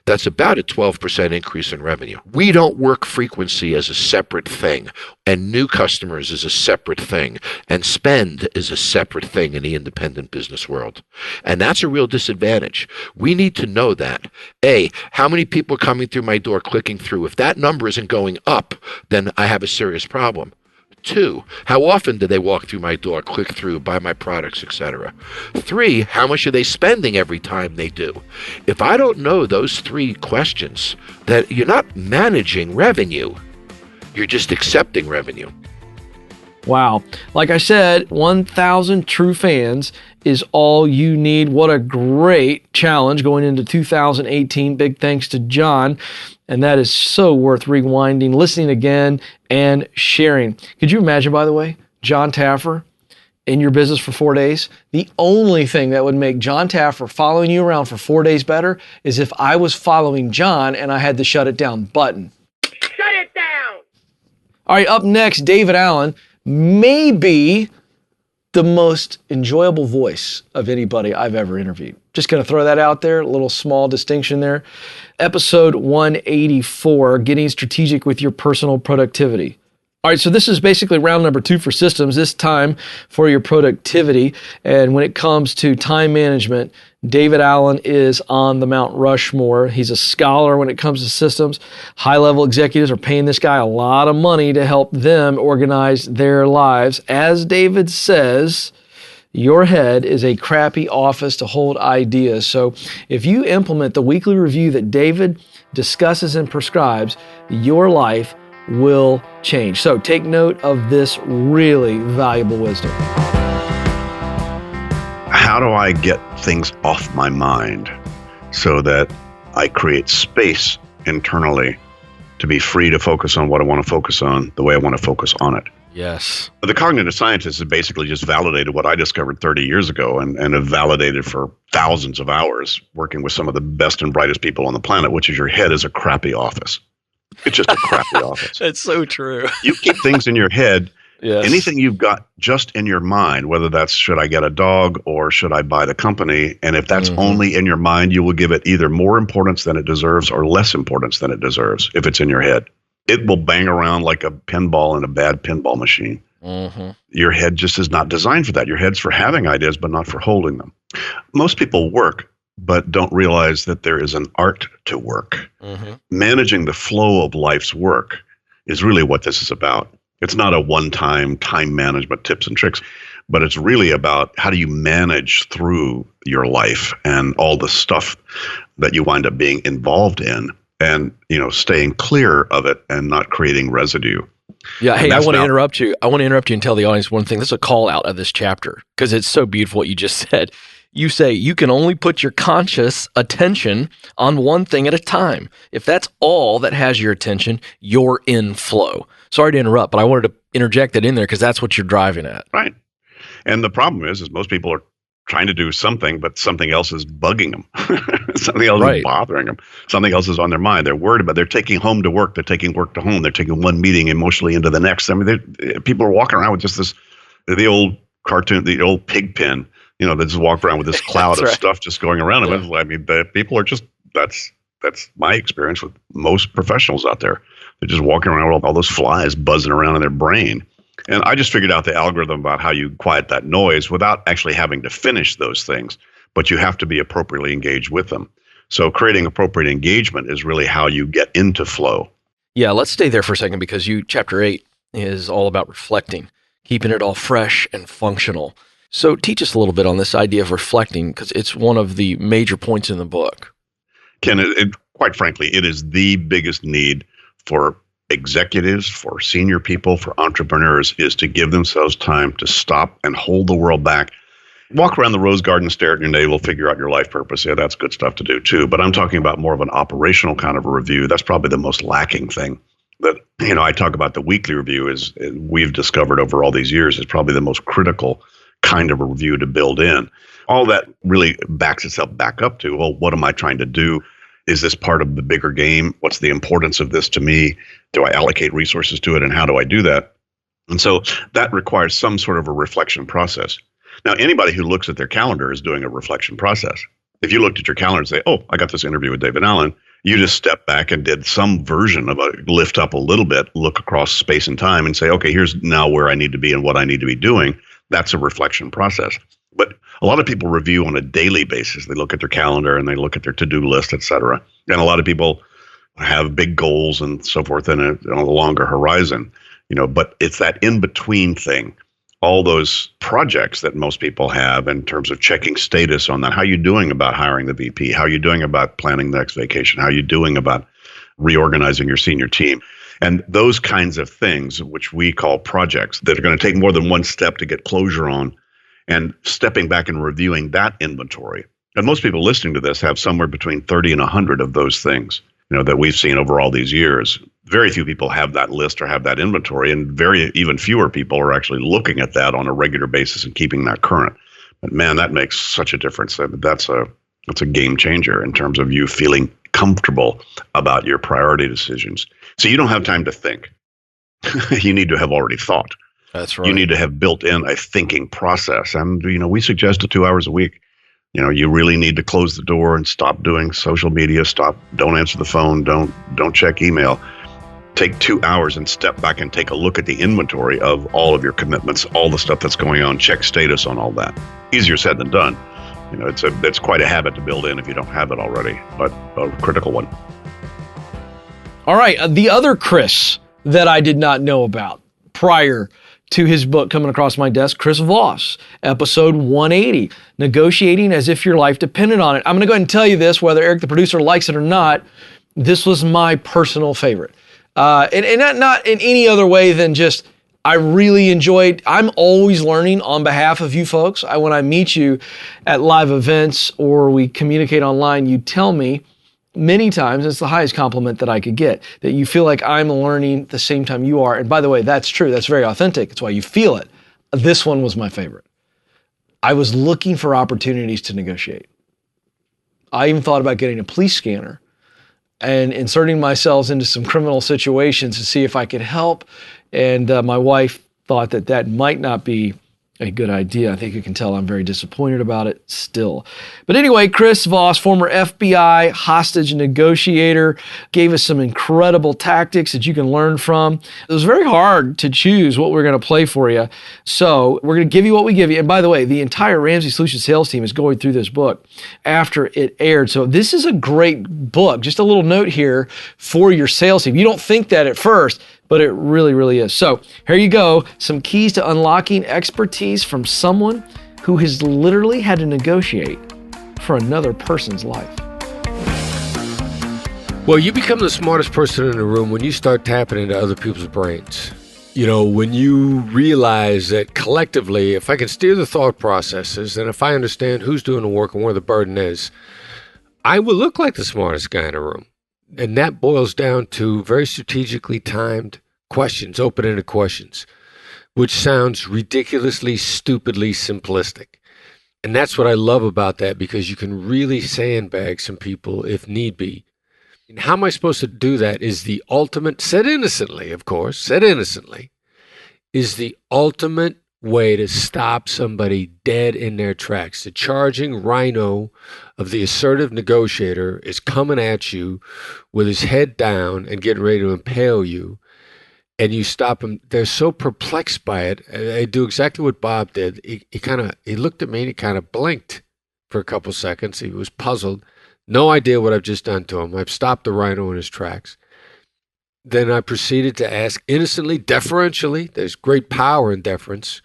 that's about a 12% increase in revenue. We don't work frequency as a separate thing, and new customers is a separate thing, and spend is a separate thing in the independent business world. And that's a real disadvantage. We need to know that. How many people are coming through my door, clicking through? If that number isn't going up, then I have a serious problem. 2, how often do they walk through my door, click through, buy my products, etc.? 3, how much are they spending every time they do? If I don't know those 3 questions, that you're not managing revenue, you're just accepting revenue. Wow. Like I said, 1,000 true fans is all you need. What a great challenge going into 2018. Big thanks to Jon. And that is so worth rewinding, listening again, and sharing. Could you imagine, by the way, Jon Taffer in your business for 4 days? The only thing that would make Jon Taffer following you around for 4 days better is if I was following Jon and I had the shut it down button. Shut it down! All right, up next, David Allen, maybe the most enjoyable voice of anybody I've ever interviewed. Just going to throw that out there, a little small distinction there. Episode 184, Getting Strategic with Your Personal Productivity. All right, so this is basically round number 2 for systems, this time for your productivity. And when it comes to time management, David Allen is on the Mount Rushmore. He's a scholar when it comes to systems. High-level executives are paying this guy a lot of money to help them organize their lives. As David says, your head is a crappy office to hold ideas. So if you implement the weekly review that David discusses and prescribes, your life will change. So take note of this really valuable wisdom. How do I get things off my mind so that I create space internally to be free to focus on what I want to focus on the way I want to focus on it? Yes. The cognitive scientists have basically just validated what I discovered 30 years ago and have validated for thousands of hours working with some of the best and brightest people on the planet, which is your head is a crappy office. It's just a crappy office. It's so true. You keep things in your head. Yes. Anything you've got just in your mind, whether that's should I get a dog or should I buy the company, and if that's only in your mind, you will give it either more importance than it deserves or less importance than it deserves if it's in your head. It will bang around like a pinball in a bad pinball machine. Your head just is not designed for that. Your head's for having ideas, but not for holding them. Most people work, but don't realize that there is an art to work. Managing the flow of life's work is really what this is about. It's not a one-time time management tips and tricks, but it's really about how do you manage through your life and all the stuff that you wind up being involved in and, staying clear of it and not creating residue. Yeah. Hey, I want to interrupt you. I want to interrupt you and tell the audience one thing. This is a call out of this chapter because it's so beautiful what you just said. You say you can only put your conscious attention on one thing at a time. If that's all that has your attention, you're in flow. Sorry to interrupt, but I wanted to interject that in there because that's what you're driving at. Right. And the problem is most people are trying to do something, but something else is bugging them. Something else is bothering them. Something else is on their mind. They're worried about. They're taking home to work. They're taking work to home. They're taking one meeting emotionally into the next. I mean, people are walking around with just the old cartoon, the old pig pen. They just walk around with this cloud of stuff just going around them. Yeah. I mean, the people are just that's my experience with most professionals out there. They're just walking around with all those flies buzzing around in their brain. And I just figured out the algorithm about how you quiet that noise without actually having to finish those things, but you have to be appropriately engaged with them. So creating appropriate engagement is really how you get into flow. Yeah, let's stay there for a second because chapter 8 is all about reflecting, keeping it all fresh and functional. So teach us a little bit on this idea of reflecting because it's one of the major points in the book. Ken, quite frankly, it is the biggest need for executives, for senior people, for entrepreneurs is to give themselves time to stop and hold the world back. Walk around the rose garden, stare at your navel, figure out your life purpose. Yeah, that's good stuff to do too. But I'm talking about more of an operational kind of a review. That's probably the most lacking thing that, I talk about the weekly review is we've discovered over all these years is probably the most critical kind of a review to build in. All that really backs itself back up to, well, what am I trying to do? Is this part of the bigger game? What's the importance of this to me? Do I allocate resources to it? And how do I do that? And so that requires some sort of a reflection process. Now, anybody who looks at their calendar is doing a reflection process. If you looked at your calendar and say, oh, I got this interview with David Allen, you just step back and did some version of a lift up a little bit, look across space and time and say, okay, here's now where I need to be and what I need to be doing. That's a reflection process. But a lot of people review on a daily basis. They look at their calendar and they look at their to-do list, et cetera. And a lot of people have big goals and so forth on a longer horizon, but it's that in-between thing. All those projects that most people have in terms of checking status on that. How are you doing about hiring the VP? How are you doing about planning the next vacation? How are you doing about reorganizing your senior team? And those kinds of things, which we call projects, that are going to take more than one step to get closure on, and stepping back and reviewing that inventory. And most people listening to this have somewhere between 30 and 100 of those things, that we've seen over all these years. Very few people have that list or have that inventory, and even fewer people are actually looking at that on a regular basis and keeping that current. But man, that makes such a difference. That's a game changer in terms of you feeling comfortable about your priority decisions. So you don't have time to think. You need to have already thought. That's right. You need to have built in a thinking process. And, we suggest 2 hours a week. You really need to close the door and stop doing social media, don't answer the phone, don't check email. Take 2 hours and step back and take a look at the inventory of all of your commitments, all the stuff that's going on, check status on all that. Easier said than done. It's quite a habit to build in if you don't have it already, but a critical one. All right. The other Chris that I did not know about prior to his book coming across my desk, Chris Voss, episode 180, Negotiating as If Your Life Depended on It. I'm going to go ahead and tell you this, whether Eric, the producer, likes it or not, this was my personal favorite. And not in any other way than just, I really enjoyed, I'm always learning on behalf of you folks. When I meet you at live events or we communicate online, you tell me many times, it's the highest compliment that I could get, that you feel like I'm learning at the same time you are. And by the way, that's true. That's very authentic. It's why you feel it. This one was my favorite. I was looking for opportunities to negotiate. I even thought about getting a police scanner and inserting myself into some criminal situations to see if I could help. And my wife thought that might not be a good idea. I think you can tell I'm very disappointed about it still. But anyway, Chris Voss, former FBI hostage negotiator, gave us some incredible tactics that you can learn from. It was very hard to choose what we're going to play for you. So we're going to give you what we give you. And by the way, the entire Ramsey Solutions sales team is going through this book after it aired. So this is a great book. Just a little note here for your sales team. You don't think that at first, but it really, really is. So here you go. Some keys to unlocking expertise from someone who has literally had to negotiate for another person's life. Well, you become the smartest person in the room when you start tapping into other people's brains. When you realize that collectively, if I can steer the thought processes, and if I understand who's doing the work and where the burden is, I will look like the smartest guy in the room. And that boils down to very strategically timed questions, open-ended questions, which sounds ridiculously, stupidly simplistic. And that's what I love about that, because you can really sandbag some people if need be. And how am I supposed to do that is the ultimate, said innocently, of course, said innocently, is the ultimate way to stop somebody dead in their tracks. The charging rhino of the assertive negotiator is coming at you with his head down and getting ready to impale you, and you stop him. They're so perplexed by it. They do exactly what Bob did. He looked at me and he kind of blinked for a couple seconds. He was puzzled. No idea what I've just done to him. I've stopped the rhino in his tracks. Then I proceeded to ask innocently, deferentially. There's great power in deference.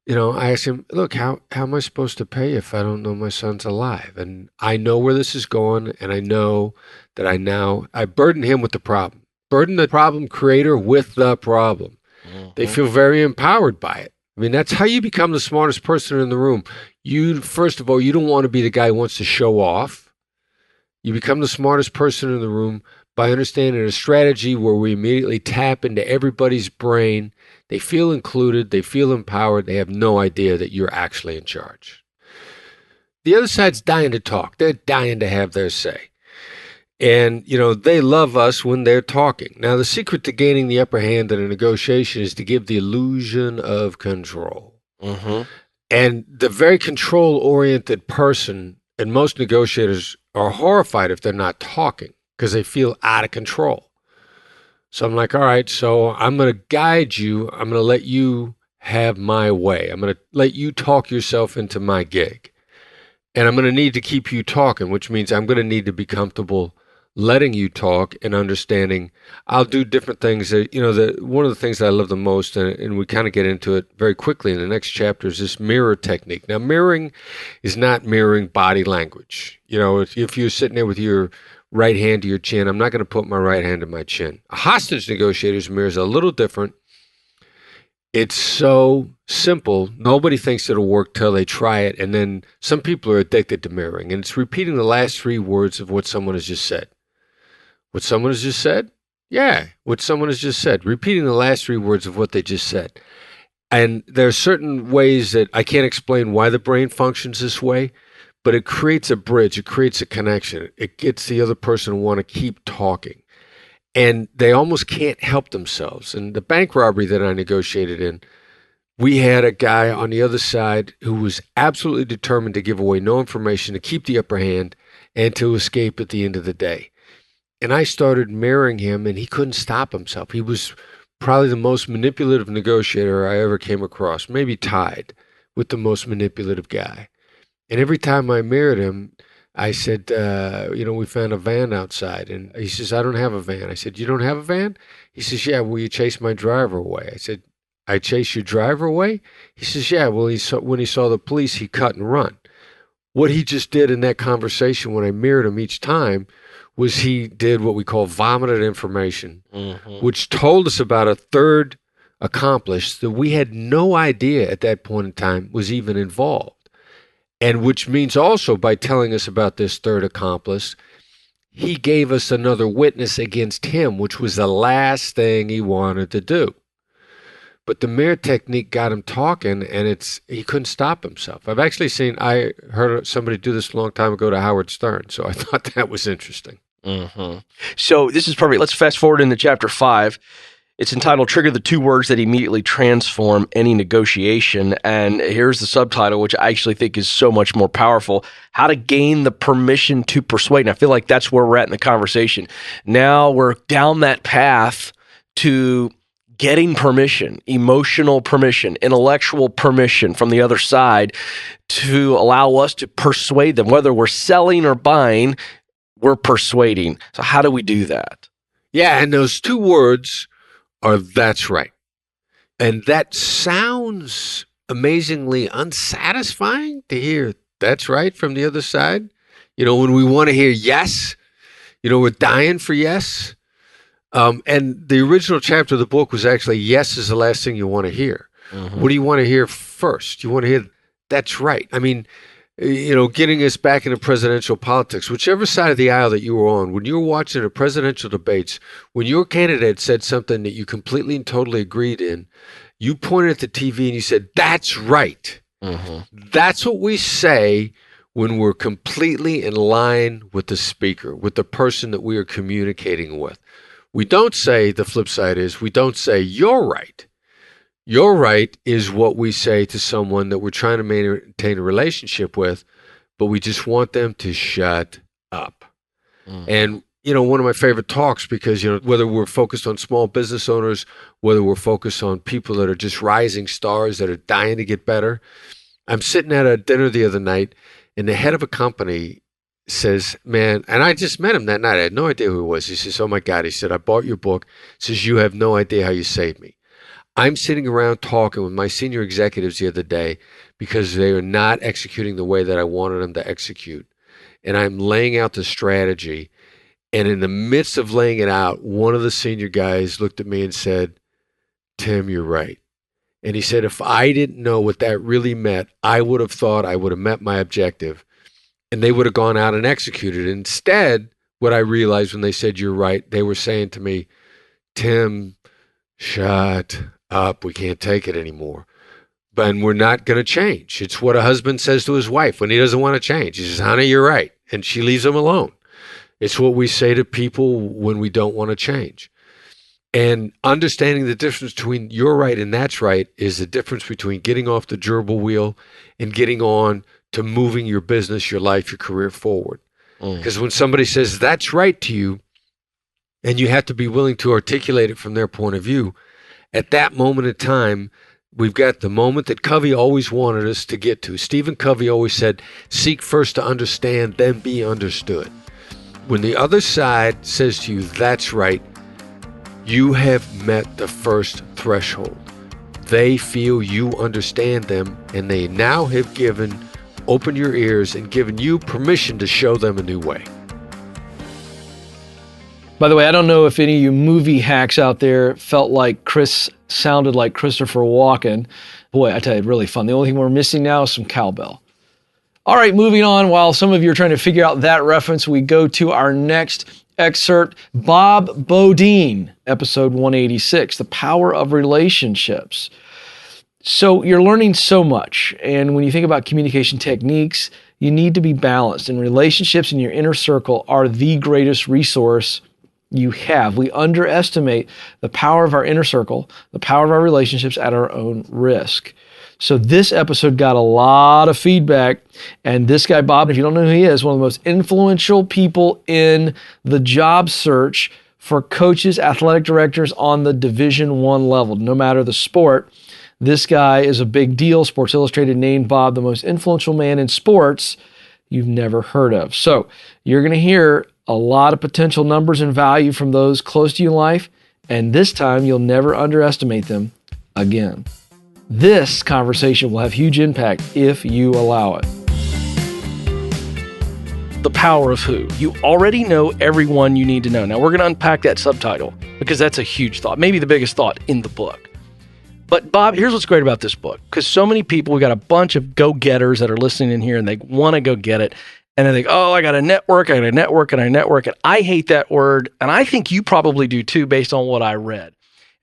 I asked him, look, how am I supposed to pay if I don't know my son's alive? And I know where this is going, and I know that I burden him with the problem. Burden the problem creator with the problem. Mm-hmm. They feel very empowered by it. I mean, that's how you become the smartest person in the room. First of all, you don't want to be the guy who wants to show off. You become the smartest person in the room by understanding a strategy where we immediately tap into everybody's brain. They feel included, they feel empowered, they have no idea that you're actually in charge. The other side's dying to talk. They're dying to have their say. And, they love us when they're talking. Now, the secret to gaining the upper hand in a negotiation is to give the illusion of control. Mm-hmm. And the very control-oriented person, and most negotiators are horrified if they're not talking because they feel out of control. So I'm like, all right, so I'm going to guide you. I'm going to let you have my way. I'm going to let you talk yourself into my gig. And I'm going to need to keep you talking, which means I'm going to need to be comfortable letting you talk and understanding. I'll do different things. One of the things that I love the most, and we kind of get into it very quickly in the next chapter, is this mirror technique. Now, mirroring is not mirroring body language. If you're sitting there with your right hand to your chin, I'm not going to put my right hand to my chin. A hostage negotiator's mirror is a little different. It's so simple. Nobody thinks it'll work till they try it. And then some people are addicted to mirroring. And it's repeating the last 3 words of what someone has just said. What someone has just said? Yeah, what someone has just said. Repeating the last 3 words of what they just said. And there are certain ways that I can't explain why the brain functions this way, but it creates a bridge. It creates a connection. It gets the other person to want to keep talking. And they almost can't help themselves. And the bank robbery that I negotiated in, we had a guy on the other side who was absolutely determined to give away no information, to keep the upper hand, and to escape at the end of the day. And I started mirroring him, and he couldn't stop himself. He was probably the most manipulative negotiator I ever came across, maybe tied with the most manipulative guy. And every time I mirrored him, I said, we found a van outside. And he says, I don't have a van. I said, you don't have a van? He says, yeah, well, you chased my driver away. I said, I chased your driver away? He says, yeah, well, when he saw the police, he cut and run. What he just did in that conversation when I mirrored him each time was he did what we call vomited information, which told us about a third accomplice that we had no idea at that point in time was even involved. And which means also by telling us about this third accomplice, he gave us another witness against him, which was the last thing he wanted to do. But the mirror technique got him talking, and he couldn't stop himself. I heard somebody do this a long time ago to Howard Stern, so I thought that was interesting. Mm-hmm. So this is perfect. Let's fast forward into chapter 5. It's entitled Trigger the 2 Words That Immediately Transform Any Negotiation. And here's the subtitle, which I actually think is so much more powerful. How to Gain the Permission to Persuade. And I feel like that's where we're at in the conversation. Now we're down that path to getting permission, emotional permission, intellectual permission from the other side to allow us to persuade them. Whether we're selling or buying, we're persuading. So how do we do that? Yeah, and those 2 words are that's right. And that sounds amazingly unsatisfying to hear that's right from the other side. When we want to hear yes, we're dying for yes. And the original chapter of the book was actually yes is the last thing you want to hear. Mm-hmm. What do you want to hear first? You want to hear that's right. I mean, getting us back into presidential politics, whichever side of the aisle that you were on, when you were watching the presidential debates, when your candidate said something that you completely and totally agreed in, you pointed at the TV and you said, that's right. Mm-hmm. That's what we say when we're completely in line with the speaker, with the person that we are communicating with. We don't say, the flip side is, we don't say, you're right. You're right is what we say to someone that we're trying to maintain a relationship with, but we just want them to shut up. Mm. And, one of my favorite talks, because, whether we're focused on small business owners, whether we're focused on people that are just rising stars that are dying to get better. I'm sitting at a dinner the other night, and the head of a company says, man, and I just met him that night. I had no idea who he was. He says, oh my God. He said, I bought your book. He says, you have no idea how you saved me. I'm sitting around talking with my senior executives the other day because they are not executing the way that I wanted them to execute. And I'm laying out the strategy. And in the midst of laying it out, one of the senior guys looked at me and said, Tim, you're right. And he said, if I didn't know what that really meant, I would have thought I would have met my objective and they would have gone out and executed. Instead, what I realized when they said, you're right, they were saying to me, Tim, shut up. We can't take it anymore. But we're not going to change. It's what a husband says to his wife when he doesn't want to change. He says, honey, you're right. And she leaves him alone. It's what we say to people when we don't want to change. And understanding the difference between you're right and that's right is the difference between getting off the gerbil wheel and getting on to moving your business, your life, your career forward. Because when somebody says that's right to you, and you have to be willing to articulate it from their point of view, at that moment in time, we've got the moment that Covey always wanted us to get to. Stephen Covey always said, seek first to understand, then be understood. When the other side says to you, that's right, you have met the first threshold. They feel you understand them, and they now have opened your ears and given you permission to show them a new way. By the way, I don't know if any of you movie hacks out there felt like Chris sounded like Christopher Walken. Boy, I tell you, really fun. The only thing we're missing now is some cowbell. All right, moving on. While some of you are trying to figure out that reference, we go to our next excerpt. Bob Bodine, episode 186, The Power of Relationships. So you're learning so much. And when you think about communication techniques, you need to be balanced. And relationships in your inner circle are the greatest resource you have. We underestimate the power of our inner circle, the power of our relationships at our own risk. So this episode got a lot of feedback, and this guy, Bob, if you don't know who he is, one of the most influential people in the job search for coaches, athletic directors on the Division I level, no matter the sport. This guy is a big deal. Sports Illustrated named Bob the most influential man in sports you've never heard of. So you're going to hear a lot of potential numbers and value from those close to you in life, and this time you'll never underestimate them again. This conversation will have huge impact if you allow it. The power of who. You already know everyone you need to know. Now, we're going to unpack that subtitle because that's a huge thought, maybe the biggest thought in the book. But Bob, here's what's great about this book, because so many people, we got a bunch of go-getters that are listening in here and they want to go get it. And they think, oh, I got to network, and I hate that word. And I think you probably do too, based on what I read.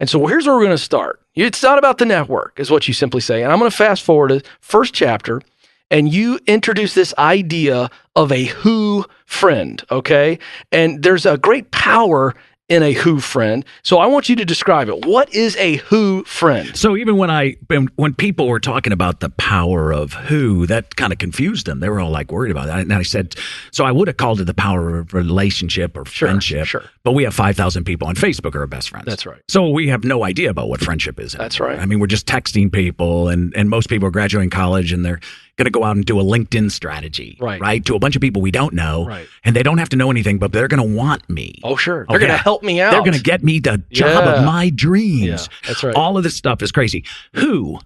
And so here's where we're going to start. It's not about the network, is what you simply say. And I'm going to fast forward to first chapter, and you introduce this idea of a who friend, okay? And there's a great power in a who friend. So I want you to describe it. What is a who friend? So even when people were talking about the power of who, that kind of confused them. They were all like worried about that. And I said, so I would have called it the power of relationship or friendship. Sure. But we have 5,000 people on Facebook who are best friends. That's right. So we have no idea about what friendship is anymore. That's right. I mean, we're just texting people, and most people are graduating college and they're going to go out and do a LinkedIn strategy, right? To a bunch of people we don't know, right? And they don't have to know anything, but they're going to want me. Oh, sure. They're going to help me out. They're going to get me the job of my dreams. Yeah, that's right. All of this stuff is crazy. Who?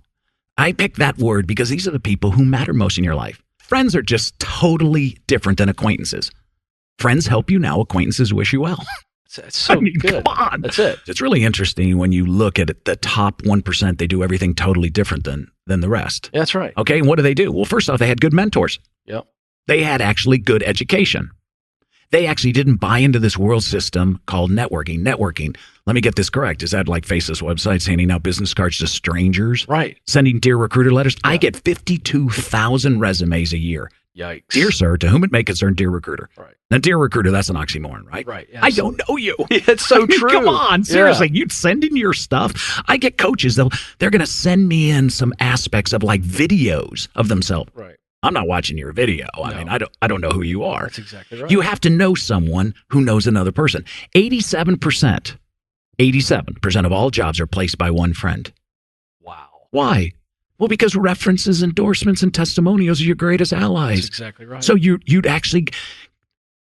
I picked that word because these are the people who matter most in your life. Friends are just totally different than acquaintances. Friends help you now. Acquaintances wish you well. That's so good. Come on. That's it. It's really interesting when you look at it, the top 1%, they do everything totally different than the rest. That's right. Okay, and what do? Well, first off, they had good mentors. Yep. They had actually good education. They actually didn't buy into this world system called networking. Let me get this correct. Is that like Face's websites handing out business cards to strangers? Right. Sending Dear Recruiter letters? Yeah. I get 52,000 resumes a year. Yikes. Dear sir, to whom it may concern, Dear Recruiter. Right. Now, Dear Recruiter, that's an oxymoron, right? Right. I don't know you. It's so true. Come on, seriously. You'd send in your stuff. I get coaches, they're going to send me in some aspects of like videos of themselves. Right. I'm not watching your video. I mean, I don't know who you are. That's exactly right. You have to know someone who knows another person. 87% of all jobs are placed by one friend. Wow. Why? Well, because references, endorsements, and testimonials are your greatest allies. That's exactly right. So you'd actually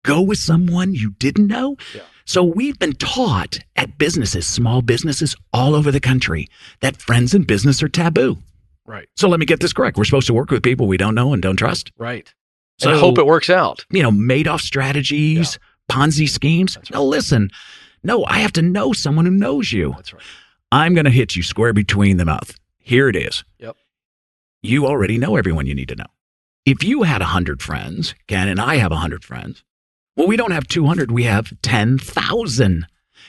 go with someone you didn't know. Yeah. So we've been taught at businesses, small businesses all over the country, that friends in business are taboo. Right. So let me get this correct. We're supposed to work with people we don't know and don't trust. Right. So I hope it works out. Madoff strategies, Ponzi schemes. Right. No, listen. No, I have to know someone who knows you. That's right. I'm going to hit you square between the mouth. Here it is. Yep. You already know everyone you need to know. If you had 100 friends, Ken and I have 100 friends, Well, we don't have 200. We have 10,000.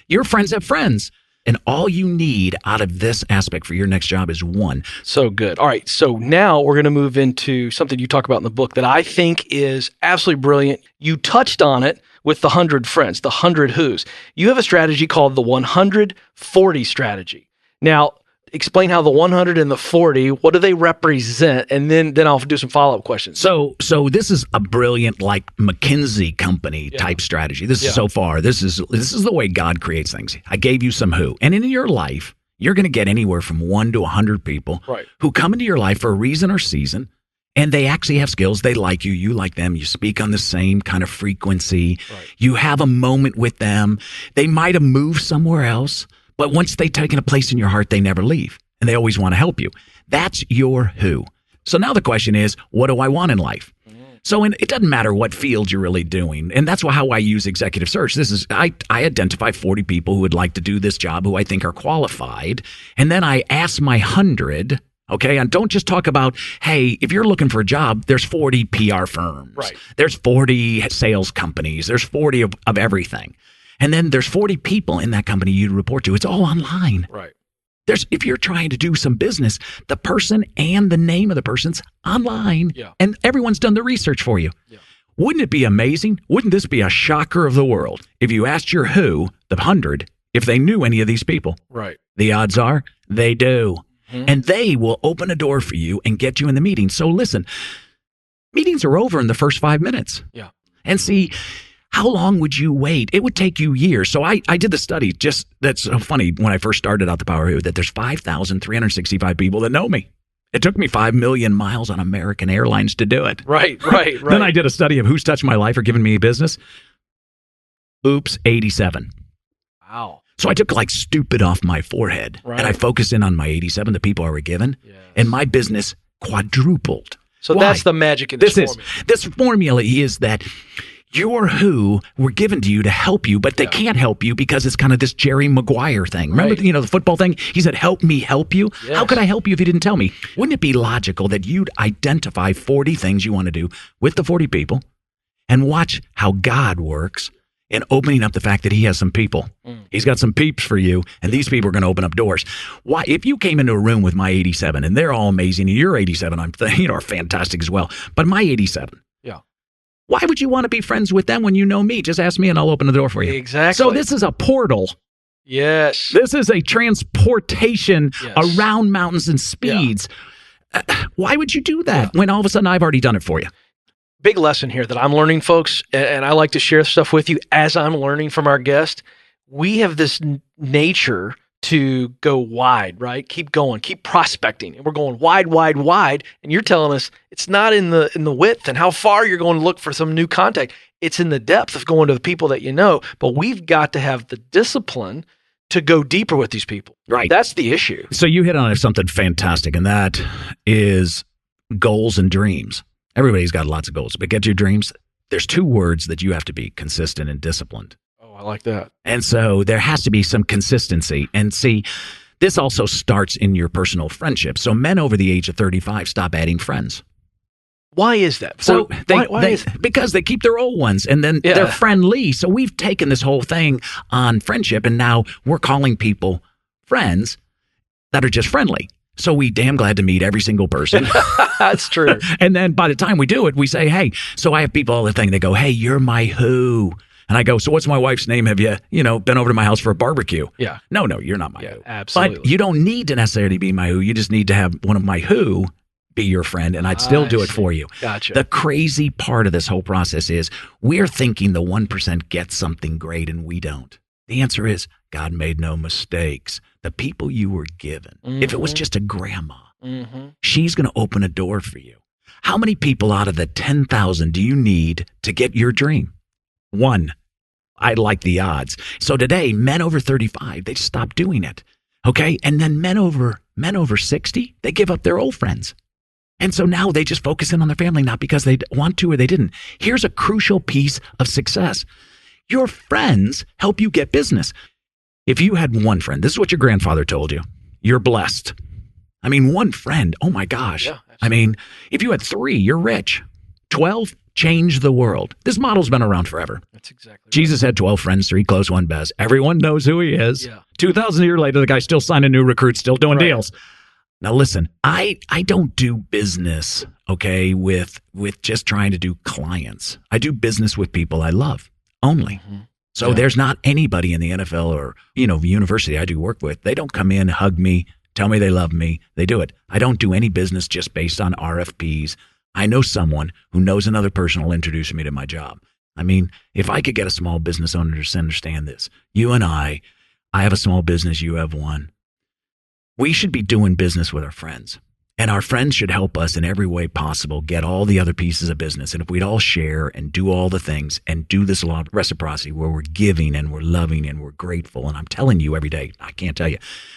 Your friends have friends. And all you need out of this aspect for your next job is one. So good. All right. So now we're going to move into something you talk about in the book that I think is absolutely brilliant. You touched on it with the 100 friends, the 100 who's. You have a strategy called the 140 strategy. Now, explain how the 100 and the 40, what do they represent? And then I'll do some follow-up questions. So this is a brilliant, like McKinsey company type strategy. This is so far. This is the way God creates things. I gave you some who. And in your life, you're going to get anywhere from 1 to 100 people who come into your life for a reason or season, and they actually have skills. They like you. You like them. You speak on the same kind of frequency. Right. You have a moment with them. They might have moved somewhere else, but once they've taken a place in your heart, they never leave, and they always want to help you. That's your who. So now the question is, what do I want in life? So it doesn't matter what field you're really doing, and that's how I use executive search. I identify 40 people who would like to do this job who I think are qualified, and then I ask my 100, okay, and don't just talk about, hey, if you're looking for a job, there's 40 PR firms. Right. There's 40 sales companies. There's 40 of everything. And then there's 40 people in that company you report to. It's all online. Right. If you're trying to do some business, the person and the name of the person's online, and everyone's done the research for you. Yeah. Wouldn't it be amazing? Wouldn't this be a shocker of the world if you asked your who, the 100, if they knew any of these people? Right. The odds are they do. Mm-hmm. And they will open a door for you and get you in the meeting. So listen, meetings are over in the first 5 minutes. Yeah. And see, how long would you wait? It would take you years. So I did the study. That's so funny when I first started out the Power Who, that there's 5,365 people that know me. It took me 5 million miles on American Airlines to do it. Right. Then I did a study of who's touched my life or given me business. Oops, 87. Wow. So I took like stupid off my forehead, and I focused in on my 87, the people I were given, and my business quadrupled. So that's the magic in this formula. This formula is that your who were given to you to help you, but they can't help you because it's kind of this Jerry Maguire thing. Remember, the football thing? He said, help me help you. Yes. How could I help you if you didn't tell me? Wouldn't it be logical that you'd identify 40 things you want to do with the 40 people and watch how God works in opening up the fact that he has some people. He's got some peeps for you, and these people are going to open up doors. Why? If you came into a room with my 87, and they're all amazing, and your 87, are fantastic as well, but my 87, why would you want to be friends with them when you know me? Just ask me and I'll open the door for you. Exactly. So this is a portal. Yes. This is a transportation around mountains and speeds. Why would you do that when all of a sudden I've already done it for you? Big lesson here that I'm learning, folks, and I like to share stuff with you as I'm learning from our guest. We have this nature to go wide, right? Keep going, keep prospecting. And we're going wide, wide, wide. And you're telling us it's not in the width and how far you're going to look for some new contact. It's in the depth of going to the people that you know. But we've got to have the discipline to go deeper with these people. Right. That's the issue. So you hit on something fantastic, and that is goals and dreams. Everybody's got lots of goals, but get your dreams. There's 2 words that you have to be: consistent and disciplined. I like that. And so there has to be some consistency. And see, this also starts in your personal friendship. So men over the age of 35 stop adding friends. Why is that? So because they keep their old ones, and then they're friendly. So we've taken this whole thing on friendship, and now we're calling people friends that are just friendly. So we damn glad to meet every single person. That's true. And then by the time we do it, we say, hey, so I have people all the time, they go, hey, you're my who. And I go, so what's my wife's name? Have you, been over to my house for a barbecue? Yeah. No, you're not my who. Absolutely. But you don't need to necessarily be my who. You just need to have one of my who be your friend, and I'd still do it for you. Gotcha. The crazy part of this whole process is we're thinking the 1% gets something great, and we don't. The answer is God made no mistakes. The people you were given, if it was just a grandma, she's going to open a door for you. How many people out of the 10,000 do you need to get your dream? 1. I like the odds. So today, men over 35, they stop doing it. Okay? And then men over 60, they give up their old friends. And so now they just focus in on their family, not because they want to or they didn't. Here's a crucial piece of success. Your friends help you get business. If you had one friend, this is what your grandfather told you, you're blessed. I mean, one friend, oh my gosh. Yeah, I mean, if you had 3, you're rich. 12, Change the world. This model's been around forever. That's exactly Jesus had 12 friends, 3 close, 1 best. Everyone knows who he is. Yeah. 2,000 years later, the guy's still signing new recruits, still doing deals. Now listen, I don't do business, okay, with just trying to do clients. I do business with people I love only. Mm-hmm. So there's not anybody in the NFL or, university I do work with. They don't come in, hug me, tell me they love me. They do it. I don't do any business just based on RFPs. I know someone who knows another person will introduce me to my job. I mean, if I could get a small business owner to understand this, you and I have a small business, you have one. We should be doing business with our friends, and our friends should help us in every way possible get all the other pieces of business. And if we'd all share and do all the things and do this law of reciprocity where we're giving and we're loving and we're grateful, and I'm telling you every day, I can't tell you.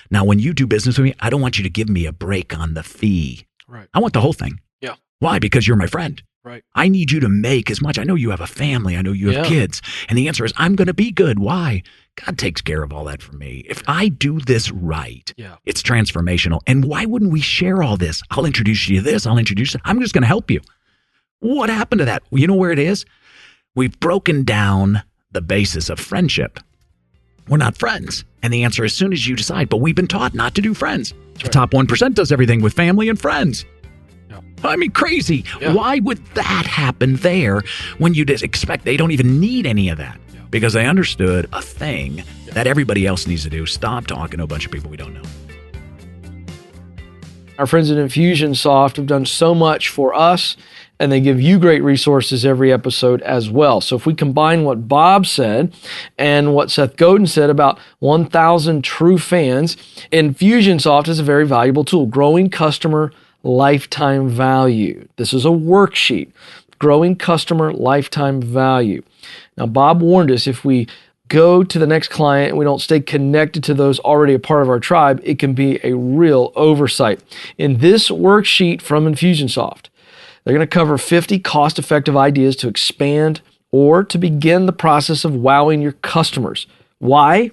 Now, when you do business with me, I don't want you to give me a break on the fee. Right. I want the whole thing. Yeah. Why? Because you're my friend. Right. I need you to make as much. I know you have a family. I know you have kids. And the answer is, I'm going to be good. Why? God takes care of all that for me. If I do this right, it's transformational. And why wouldn't we share all this? I'll introduce you to this. I'm just going to help you. What happened to that? You know where it is? We've broken down the basis of friendship. We're not friends. And the answer is, as soon as you decide, but we've been taught not to do friends. The top 1% does everything with family and friends. I mean, crazy. Yeah. Why would that happen there when you just expect they don't even need any of that? Yeah. Because they understood a thing that everybody else needs to do. Stop talking to a bunch of people we don't know. Our friends at Infusionsoft have done so much for us, and they give you great resources every episode as well. So if we combine what Bob said and what Seth Godin said about 1,000 true fans, Infusionsoft is a very valuable tool, growing customer lifetime value. This is a worksheet, growing customer lifetime value. Now, Bob warned us if we go to the next client and we don't stay connected to those already a part of our tribe, it can be a real oversight. In this worksheet from Infusionsoft, they're going to cover 50 cost-effective ideas to expand or to begin the process of wowing your customers. Why?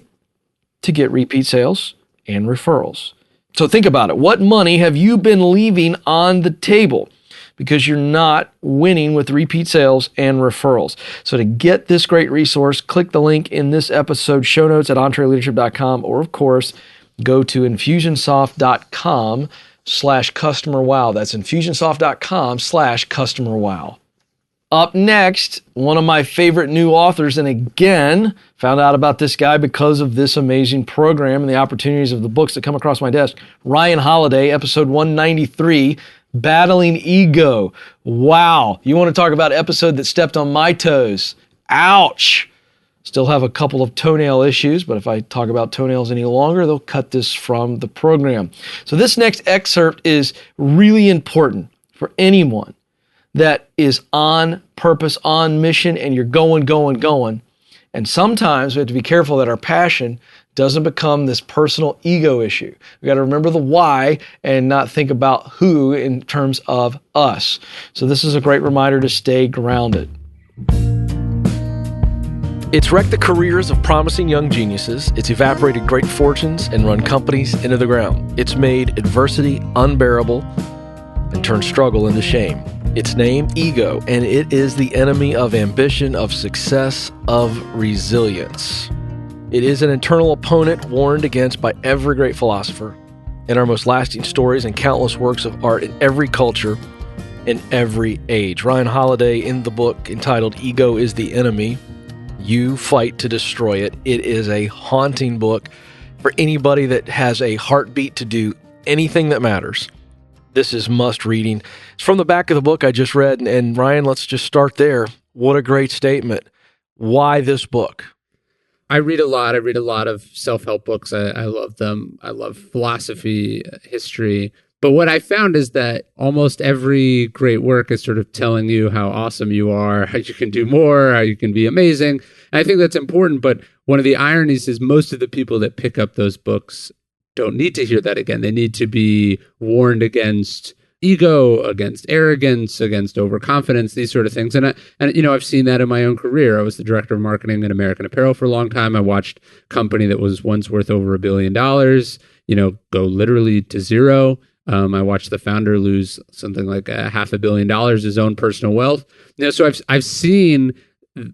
To get repeat sales and referrals. So think about it. What money have you been leaving on the table because you're not winning with repeat sales and referrals? So to get this great resource, click the link in this episode show notes at EntreLeadership.com, or of course, go to Infusionsoft.com/customer wow. That's Infusionsoft.com/customer wow. Up next, one of my favorite new authors, and again, found out about this guy because of this amazing program and the opportunities of the books that come across my desk. Ryan Holiday, episode 193, Battling Ego. Wow. You want to talk about an episode that stepped on my toes? Ouch. Still have a couple of toenail issues, but if I talk about toenails any longer, they'll cut this from the program. So this next excerpt is really important for anyone that is on purpose, on mission, and you're going. And sometimes we have to be careful that our passion doesn't become this personal ego issue. We got to remember the why and not think about who in terms of us. So this is a great reminder to stay grounded. It's wrecked the careers of promising young geniuses. It's evaporated great fortunes and run companies into the ground. It's made adversity unbearable and turned struggle into shame. Its name, ego, and it is the enemy of ambition, of success, of resilience. It is an internal opponent warned against by every great philosopher in our most lasting stories and countless works of art in every culture, in every age. Ryan Holiday, in the book entitled Ego is the Enemy, you fight to destroy it. It is a haunting book for anybody that has a heartbeat to do anything that matters. This is must reading. It's from the back of the book I just read. And Ryan, let's just start there. What a great statement. Why this book? I read a lot. I read a lot of self-help books. I love them. I love philosophy, history. But what I found is that almost every great work is sort of telling you how awesome you are, how you can do more, how you can be amazing. And I think that's important. But one of the ironies is most of the people that pick up those books don't need to hear that again. They need to be warned against ego, against arrogance, against overconfidence, these sort of things. And I've seen that in my own career. I was the director of marketing at American Apparel for a long time. I watched a company that was once worth over $1 billion, go literally to zero. I watched the founder lose something like $500 million, his own personal wealth. So I've seen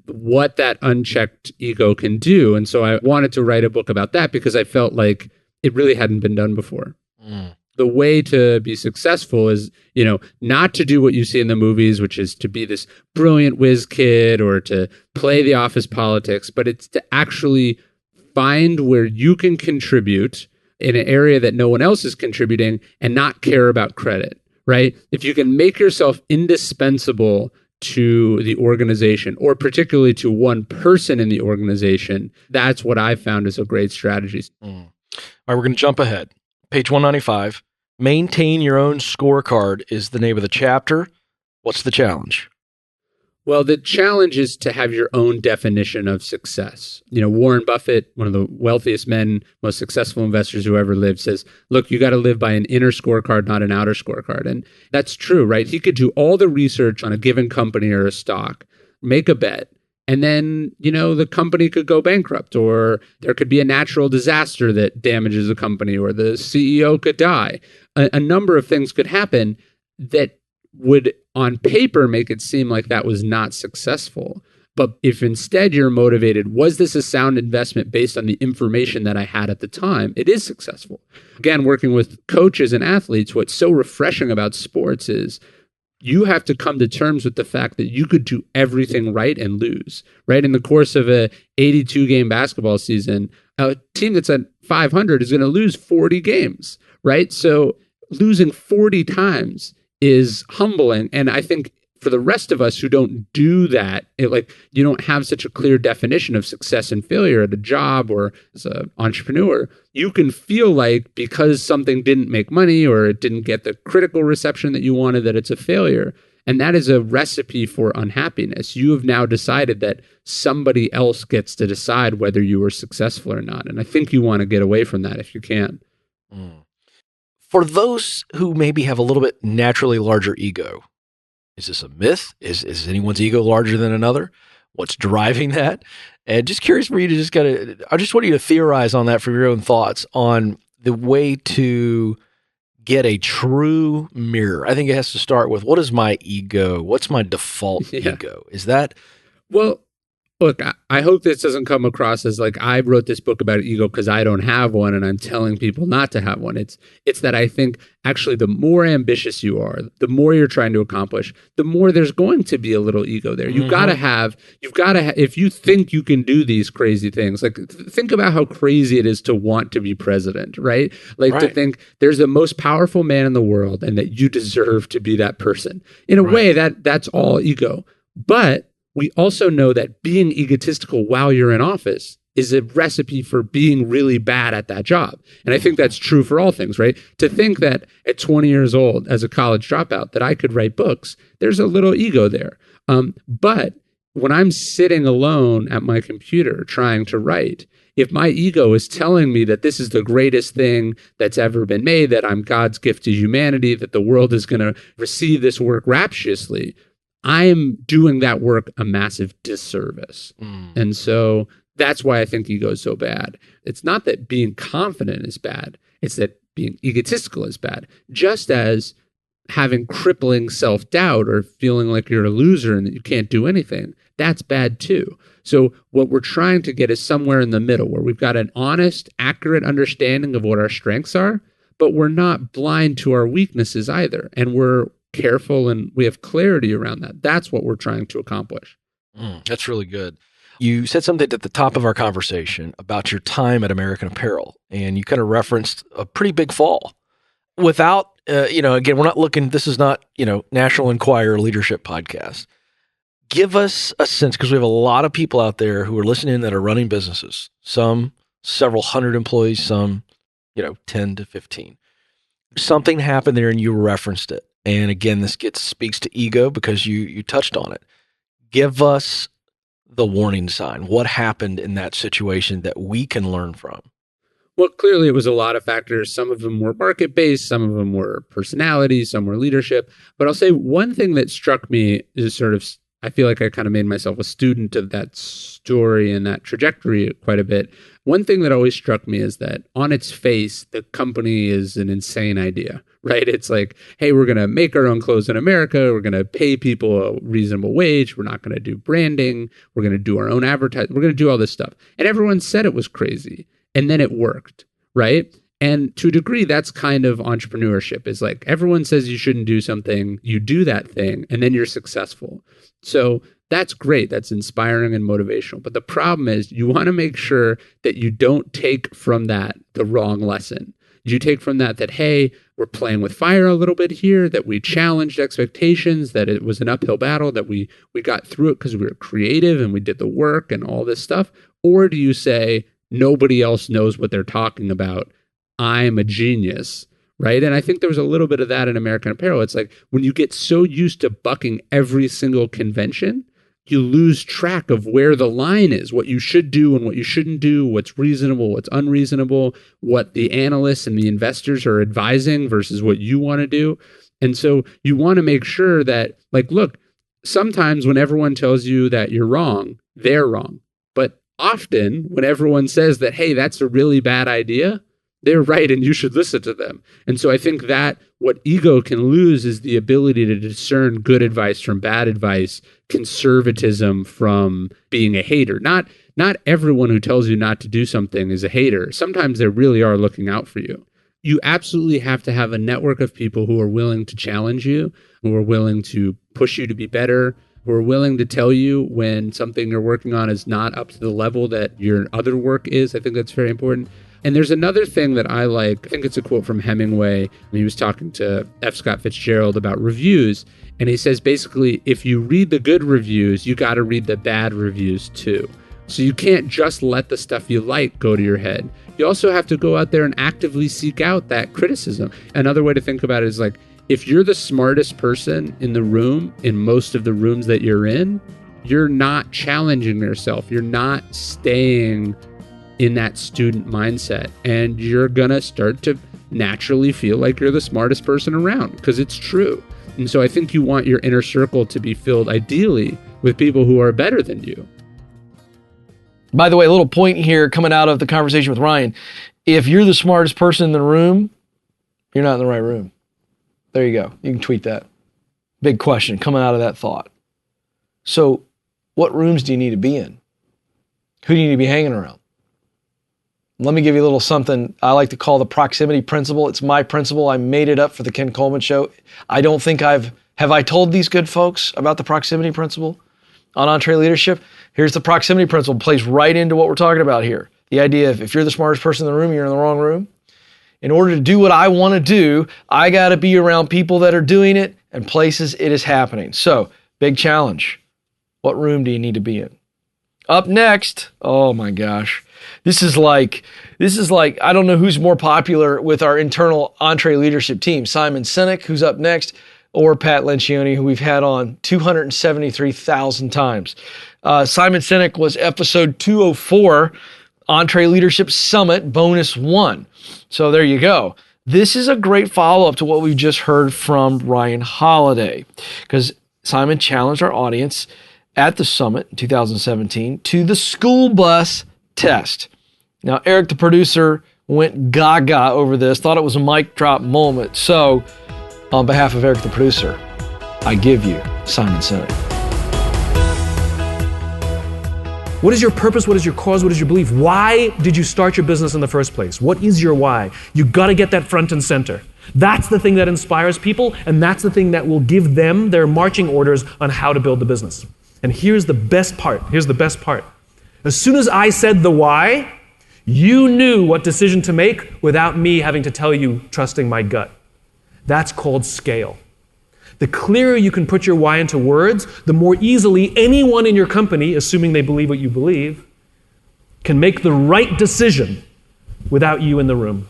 what that unchecked ego can do. And so I wanted to write a book about that because I felt like it really hadn't been done before. The way to be successful is, not to do what you see in the movies, which is to be this brilliant whiz kid or to play the office politics, but it's to actually find where you can contribute in an area that no one else is contributing and not care about credit, right? If you can make yourself indispensable to the organization or particularly to one person in the organization, that's what I found is a great strategy. All right, we're going to jump ahead. Page 195, maintain your own scorecard is the name of the chapter. What's the challenge? Well, the challenge is to have your own definition of success. Warren Buffett, one of the wealthiest men, most successful investors who ever lived, says, look, you got to live by an inner scorecard, not an outer scorecard. And that's true, right? He could do all the research on a given company or a stock, make a bet, and then, the company could go bankrupt, or there could be a natural disaster that damages the company, or the CEO could die. A number of things could happen that would, on paper, make it seem like that was not successful. But if instead you're motivated, was this a sound investment based on the information that I had at the time? It is successful. Again, working with coaches and athletes, what's so refreshing about sports is you have to come to terms with the fact that you could do everything right and lose, right? In the course of a 82-game basketball season, a team that's at 500 is going to lose 40 games, right? So losing 40 times is humbling. And I think for the rest of us who don't do that, you don't have such a clear definition of success and failure at a job or as an entrepreneur, you can feel like because something didn't make money or it didn't get the critical reception that you wanted, that it's a failure. And that is a recipe for unhappiness. You have now decided that somebody else gets to decide whether you were successful or not. And I think you want to get away from that if you can. For those who maybe have a little bit naturally larger ego, is this a myth? Is anyone's ego larger than another? What's driving that? And just curious for you to I just want you to theorize on that for your own thoughts on the way to get a true mirror. I think it has to start with, what is my ego? What's my default ego? Is that? Well, look, I hope this doesn't come across as like I wrote this book about ego because I don't have one and I'm telling people not to have one. It's that I think actually the more ambitious you are, the more you're trying to accomplish, the more there's going to be a little ego there. You've got to have, if you think you can do these crazy things, like think about how crazy it is to want to be president, right? To think there's the most powerful man in the world and that you deserve to be that person. In a way, that's all ego. But we also know that being egotistical while you're in office is a recipe for being really bad at that job. And I think that's true for all things, right? To think that at 20 years old, as a college dropout, that I could write books, there's a little ego there. But when I'm sitting alone at my computer trying to write, if my ego is telling me that this is the greatest thing that's ever been made, that I'm God's gift to humanity, that the world is going to receive this work rapturously, I am doing that work a massive disservice. And so that's why I think ego is so bad. It's not that being confident is bad. It's that being egotistical is bad. Just as having crippling self-doubt or feeling like you're a loser and that you can't do anything, that's bad too. So what we're trying to get is somewhere in the middle where we've got an honest, accurate understanding of what our strengths are, but we're not blind to our weaknesses either. And we're careful and we have clarity around that. That's what we're trying to accomplish. That's really good. You said something at the top of our conversation about your time at American Apparel, and you kind of referenced a pretty big fall. Without, again, we're not looking, this is not, National Enquirer leadership podcast. Give us a sense, because we have a lot of people out there who are listening that are running businesses, some several hundred employees, some, 10 to 15. Something happened there and you referenced it. And again, this speaks to ego because you touched on it. Give us the warning sign. What happened in that situation that we can learn from? Well, clearly it was a lot of factors. Some of them were market-based, some of them were personality, some were leadership. But I'll say one thing that struck me is sort of I feel like I kind of made myself a student of that story and that trajectory quite a bit. One thing that always struck me is that on its face, the company is an insane idea, right? It's like, hey, we're going to make our own clothes in America. We're going to pay people a reasonable wage. We're not going to do branding. We're going to do our own advertising. We're going to do all this stuff. And everyone said it was crazy. And then it worked, right? And to a degree, that's kind of entrepreneurship, is like everyone says you shouldn't do something, you do that thing, and then you're successful. So that's great. That's inspiring and motivational. But the problem is you want to make sure that you don't take from that the wrong lesson. You take from that, hey, we're playing with fire a little bit here, that we challenged expectations, that it was an uphill battle, that we got through it because we were creative and we did the work and all this stuff? Or do you say, nobody else knows what they're talking about, I'm a genius, right? And I think there was a little bit of that in American Apparel. It's like when you get so used to bucking every single convention, you lose track of where the line is, what you should do and what you shouldn't do, what's reasonable, what's unreasonable, what the analysts and the investors are advising versus what you want to do. And so you want to make sure that, like, look, sometimes when everyone tells you that you're wrong, they're wrong. But often when everyone says that, hey, that's a really bad idea, they're right and you should listen to them. And so I think that what ego can lose is the ability to discern good advice from bad advice, conservatism from being a hater. Not everyone who tells you not to do something is a hater. Sometimes they really are looking out for you. You absolutely have to have a network of people who are willing to challenge you, who are willing to push you to be better, who are willing to tell you when something you're working on is not up to the level that your other work is. I think that's very important. And there's another thing that I like. I think it's a quote from Hemingway. He was talking to F. Scott Fitzgerald about reviews. And he says, basically, if you read the good reviews, you got to read the bad reviews too. So you can't just let the stuff you like go to your head. You also have to go out there and actively seek out that criticism. Another way to think about it is like, if you're the smartest person in the room, in most of the rooms that you're in, you're not challenging yourself. You're not staying in that student mindset. And you're going to start to naturally feel like you're the smartest person around because it's true. And so I think you want your inner circle to be filled ideally with people who are better than you. By the way, a little point here coming out of the conversation with Ryan. If you're the smartest person in the room, you're not in the right room. There you go. You can tweet that. Big question coming out of that thought. So what rooms do you need to be in? Who do you need to be hanging around? Let me give you a little something I like to call the proximity principle. It's my principle. I made it up for the Ken Coleman Show. I don't think have I told these good folks about the proximity principle on EntreLeadership? Here's the proximity principle. It plays right into what we're talking about here. The idea of if you're the smartest person in the room, you're in the wrong room. In order to do what I want to do, I got to be around people that are doing it and places it is happening. So, big challenge. What room do you need to be in? Up next, oh my gosh. This is like, I don't know who's more popular with our internal EntreLeadership team, Simon Sinek, who's up next, or Pat Lencioni, who we've had on 273,000 times. Simon Sinek was episode 204, EntreLeadership Summit Bonus 1. So there you go. This is a great follow-up to what we've just heard from Ryan Holiday, because Simon challenged our audience at the summit in 2017 to the school bus test. Now, Eric, the producer, went gaga over this, thought it was a mic drop moment. So, on behalf of Eric, the producer, I give you Simon Sinek. What is your purpose? What is your cause? What is your belief? Why did you start your business in the first place? What is your why? You got to get that front and center. That's the thing that inspires people, and that's the thing that will give them their marching orders on how to build the business. And here's the best part. As soon as I said the why, you knew what decision to make without me having to tell you, trusting my gut. That's called scale. The clearer you can put your why into words, the more easily anyone in your company, assuming they believe what you believe, can make the right decision without you in the room.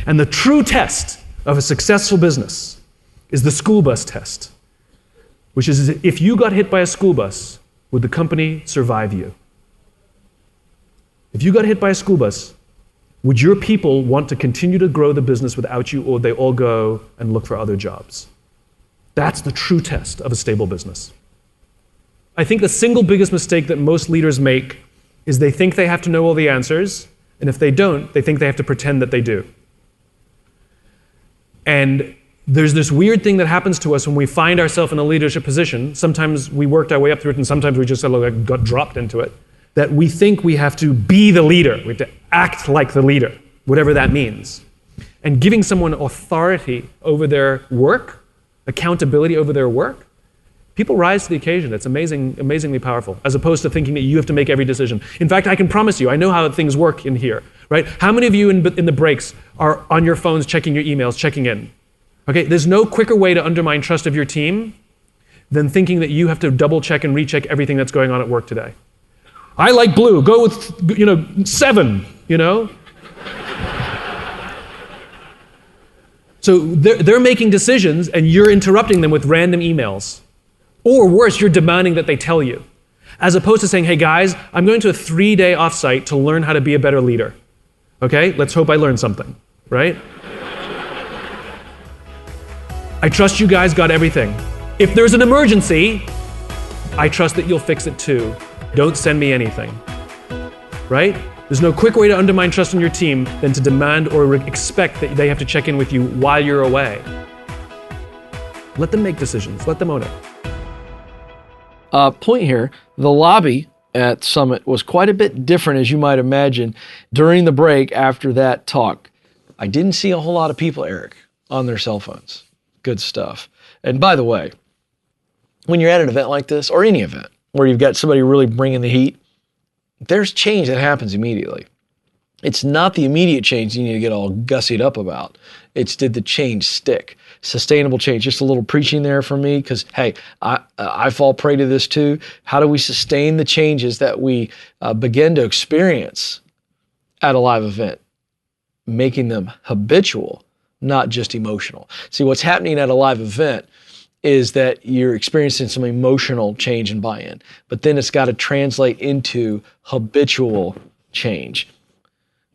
And the true test of a successful business is the school bus test, which is if you got hit by a school bus, would the company survive you? If you got hit by a school bus, would your people want to continue to grow the business without you, or would they all go and look for other jobs? That's the true test of a stable business. I think the single biggest mistake that most leaders make is they think they have to know all the answers, and if they don't, they think they have to pretend that they do. And there's this weird thing that happens to us when we find ourselves in a leadership position. Sometimes we worked our way up through it, and sometimes we just got dropped into it. That we think we have to be the leader. We have to act like the leader, whatever that means. And giving someone authority over their work, accountability over their work, people rise to the occasion. It's amazingly powerful, as opposed to thinking that you have to make every decision. In fact, I can promise you, I know how things work in here, right? How many of you in the breaks are on your phones, checking your emails, checking in? Okay, there's no quicker way to undermine trust of your team than thinking that you have to double check and recheck everything that's going on at work today. I like blue, go with, 7, So they're making decisions and you're interrupting them with random emails. Or worse, you're demanding that they tell you. As opposed to saying, hey guys, I'm going to a 3-day offsite to learn how to be a better leader. Okay, let's hope I learn something, right? I trust you guys got everything. If there's an emergency, I trust that you'll fix it too. Don't send me anything, right? There's no quick way to undermine trust in your team than to demand or expect that they have to check in with you while you're away. Let them make decisions. Let them own it. Point here, the lobby at Summit was quite a bit different, as you might imagine, during the break after that talk. I didn't see a whole lot of people, Eric, on their cell phones. Good stuff. And by the way, when you're at an event like this, or any event, where you've got somebody really bringing the heat, there's change that happens immediately. It's not the immediate change you need to get all gussied up about. It's did the change stick? Sustainable change. Just a little preaching there for me, because, hey, I fall prey to this too. How do we sustain the changes that we begin to experience at a live event? Making them habitual, not just emotional. See, what's happening at a live event is that you're experiencing some emotional change and buy-in, but then it's got to translate into habitual change.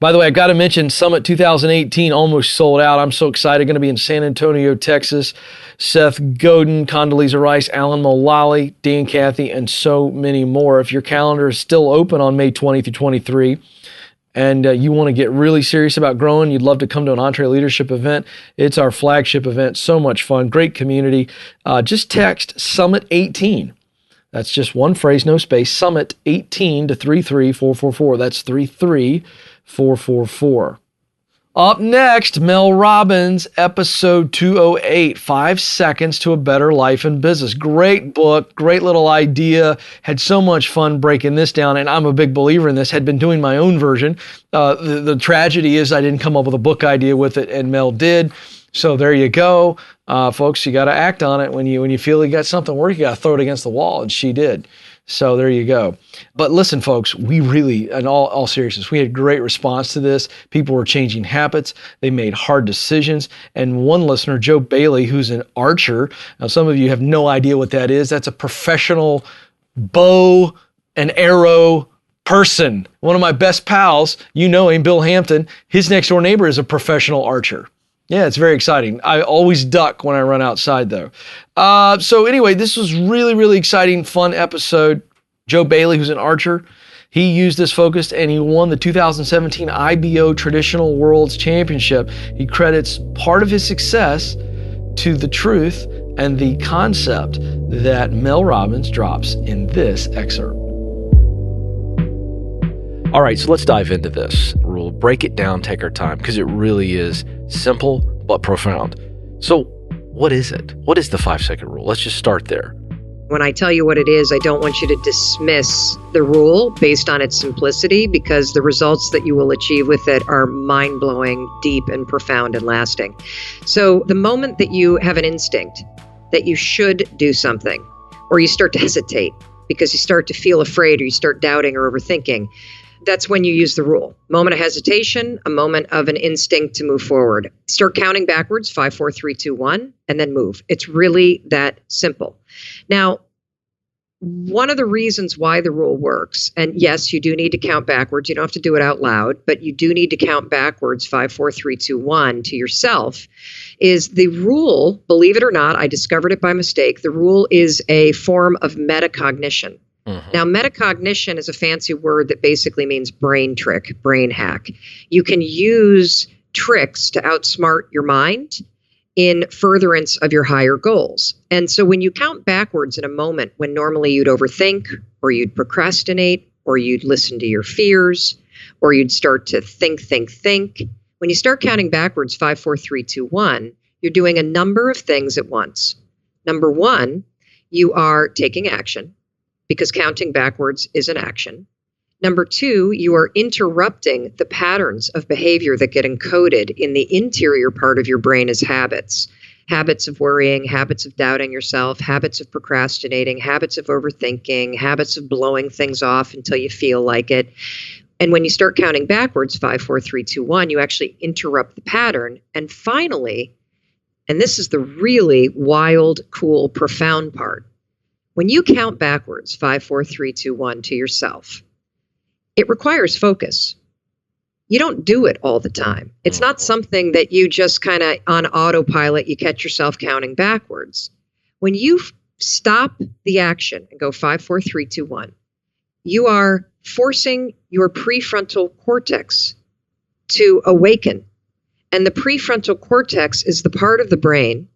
By the way, I've got to mention Summit 2018 almost sold out. I'm so excited. Going to be in San Antonio, Texas. Seth Godin, Condoleezza Rice, Alan Mulally, Dan Cathy, and so many more. If your calendar is still open on May 20 through 23, and you want to get really serious about growing, you'd love to come to an EntreLeadership event. It's our flagship event. So much fun. Great community. Just text Summit 18. That's just one phrase, no space. Summit 18 to 33444. That's 33444. Up next, Mel Robbins, episode 208, 5 Seconds to a Better Life and Business. Great book, great little idea. Had so much fun breaking this down, and I'm a big believer in this. Had been doing my own version. The tragedy is I didn't come up with a book idea with it, and Mel did. So there you go. Folks, you got to act on it. When you feel you got something work, you got to throw it against the wall, and she did. So there you go. But listen, folks, we really, in all seriousness, we had great response to this. People were changing habits. They made hard decisions. And one listener, Joe Bailey, who's an archer. Now, some of you have no idea what that is. That's a professional bow and arrow person. One of my best pals, you know him, Bill Hampton. His next door neighbor is a professional archer. Yeah, it's very exciting. I always duck when I run outside, though. So anyway, this was really, really exciting, fun episode. Joe Bailey, who's an archer, he used this focus and he won the 2017 IBO Traditional Worlds Championship. He credits part of his success to the truth and the concept that Mel Robbins drops in this excerpt. All right, so let's dive into this. We'll break it down, take our time, because it really is simple but profound. So what is it? What is the 5-second rule? Let's just start there. When I tell you what it is, I don't want you to dismiss the rule based on its simplicity, because the results that you will achieve with it are mind-blowing, deep, and profound and lasting. So the moment that you have an instinct that you should do something, or you start to hesitate because you start to feel afraid or you start doubting or overthinking, that's when you use the rule. Moment of hesitation, a moment of an instinct to move forward. Start counting backwards, 5, 4, 3, 2, 1, and then move. It's really that simple. Now, one of the reasons why the rule works, and yes, you do need to count backwards. You don't have to do it out loud, but you do need to count backwards 5, 4, 3, 2, 1 to yourself, is the rule, believe it or not, I discovered it by mistake. The rule is a form of metacognition. Now, metacognition is a fancy word that basically means brain trick, brain hack. You can use tricks to outsmart your mind in furtherance of your higher goals. And so when you count backwards in a moment when normally you'd overthink or you'd procrastinate or you'd listen to your fears or you'd start to think, when you start counting backwards 5, 4, 3, 2, 1, you're doing a number of things at once. Number one, you are taking action, because counting backwards is an action. Number two, you are interrupting the patterns of behavior that get encoded in the interior part of your brain as habits. Habits of worrying, habits of doubting yourself, habits of procrastinating, habits of overthinking, habits of blowing things off until you feel like it. And when you start counting backwards, 5, 4, 3, 2, 1, you actually interrupt the pattern. And finally, and this is the really wild, cool, profound part, when you count backwards, 5, 4, 3, 2, 1 to yourself, it requires focus. You don't do it all the time. It's not something that you just kind of on autopilot, you catch yourself counting backwards. When you stop the action and go 5, 4, 3, 2, 1, you are forcing your prefrontal cortex to awaken. And the prefrontal cortex is the part of the brain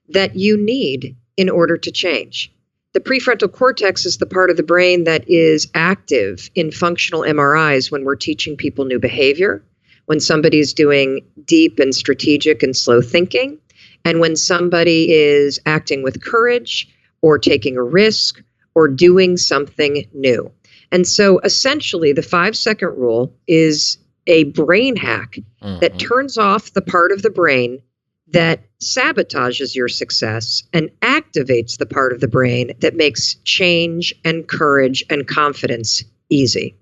that you need in order to change. The prefrontal cortex is the part of the brain that is active in functional MRIs when we're teaching people new behavior, when somebody's doing deep and strategic and slow thinking, and when somebody is acting with courage or taking a risk or doing something new. And so essentially the 5-second rule is a brain hack that turns off the part of the brain that sabotages your success and activates the part of the brain that makes change and courage and confidence easy.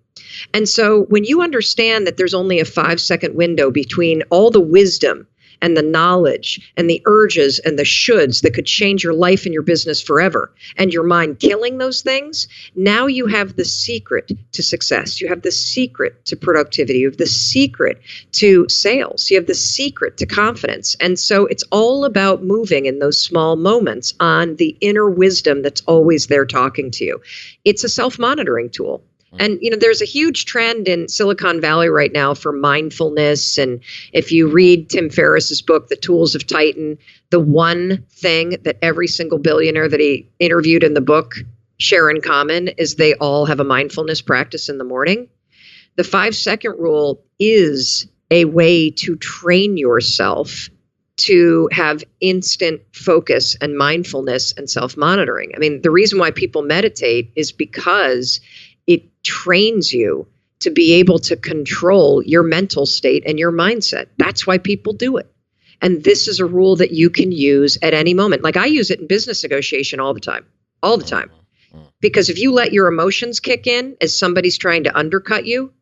And so when you understand that there's only a 5-second window between all the wisdom and the knowledge and the urges and the shoulds that could change your life and your business forever, and your mind killing those things, now you have the secret to success. You have the secret to productivity. You have the secret to sales. You have the secret to confidence. And so it's all about moving in those small moments on the inner wisdom that's always there talking to you. It's a self-monitoring tool. And, you know, there's a huge trend in Silicon Valley right now for mindfulness. And if you read Tim Ferriss's book, The Tools of Titan, the one thing that every single billionaire that he interviewed in the book share in common is they all have a mindfulness practice in the morning. The 5-second rule is a way to train yourself to have instant focus and mindfulness and self-monitoring. I mean, the reason why people meditate is because it trains you to be able to control your mental state and your mindset. That's why people do it. And this is a rule that you can use at any moment. Like I use it in business negotiation all the time. Because if you let your emotions kick in as somebody's trying to undercut you,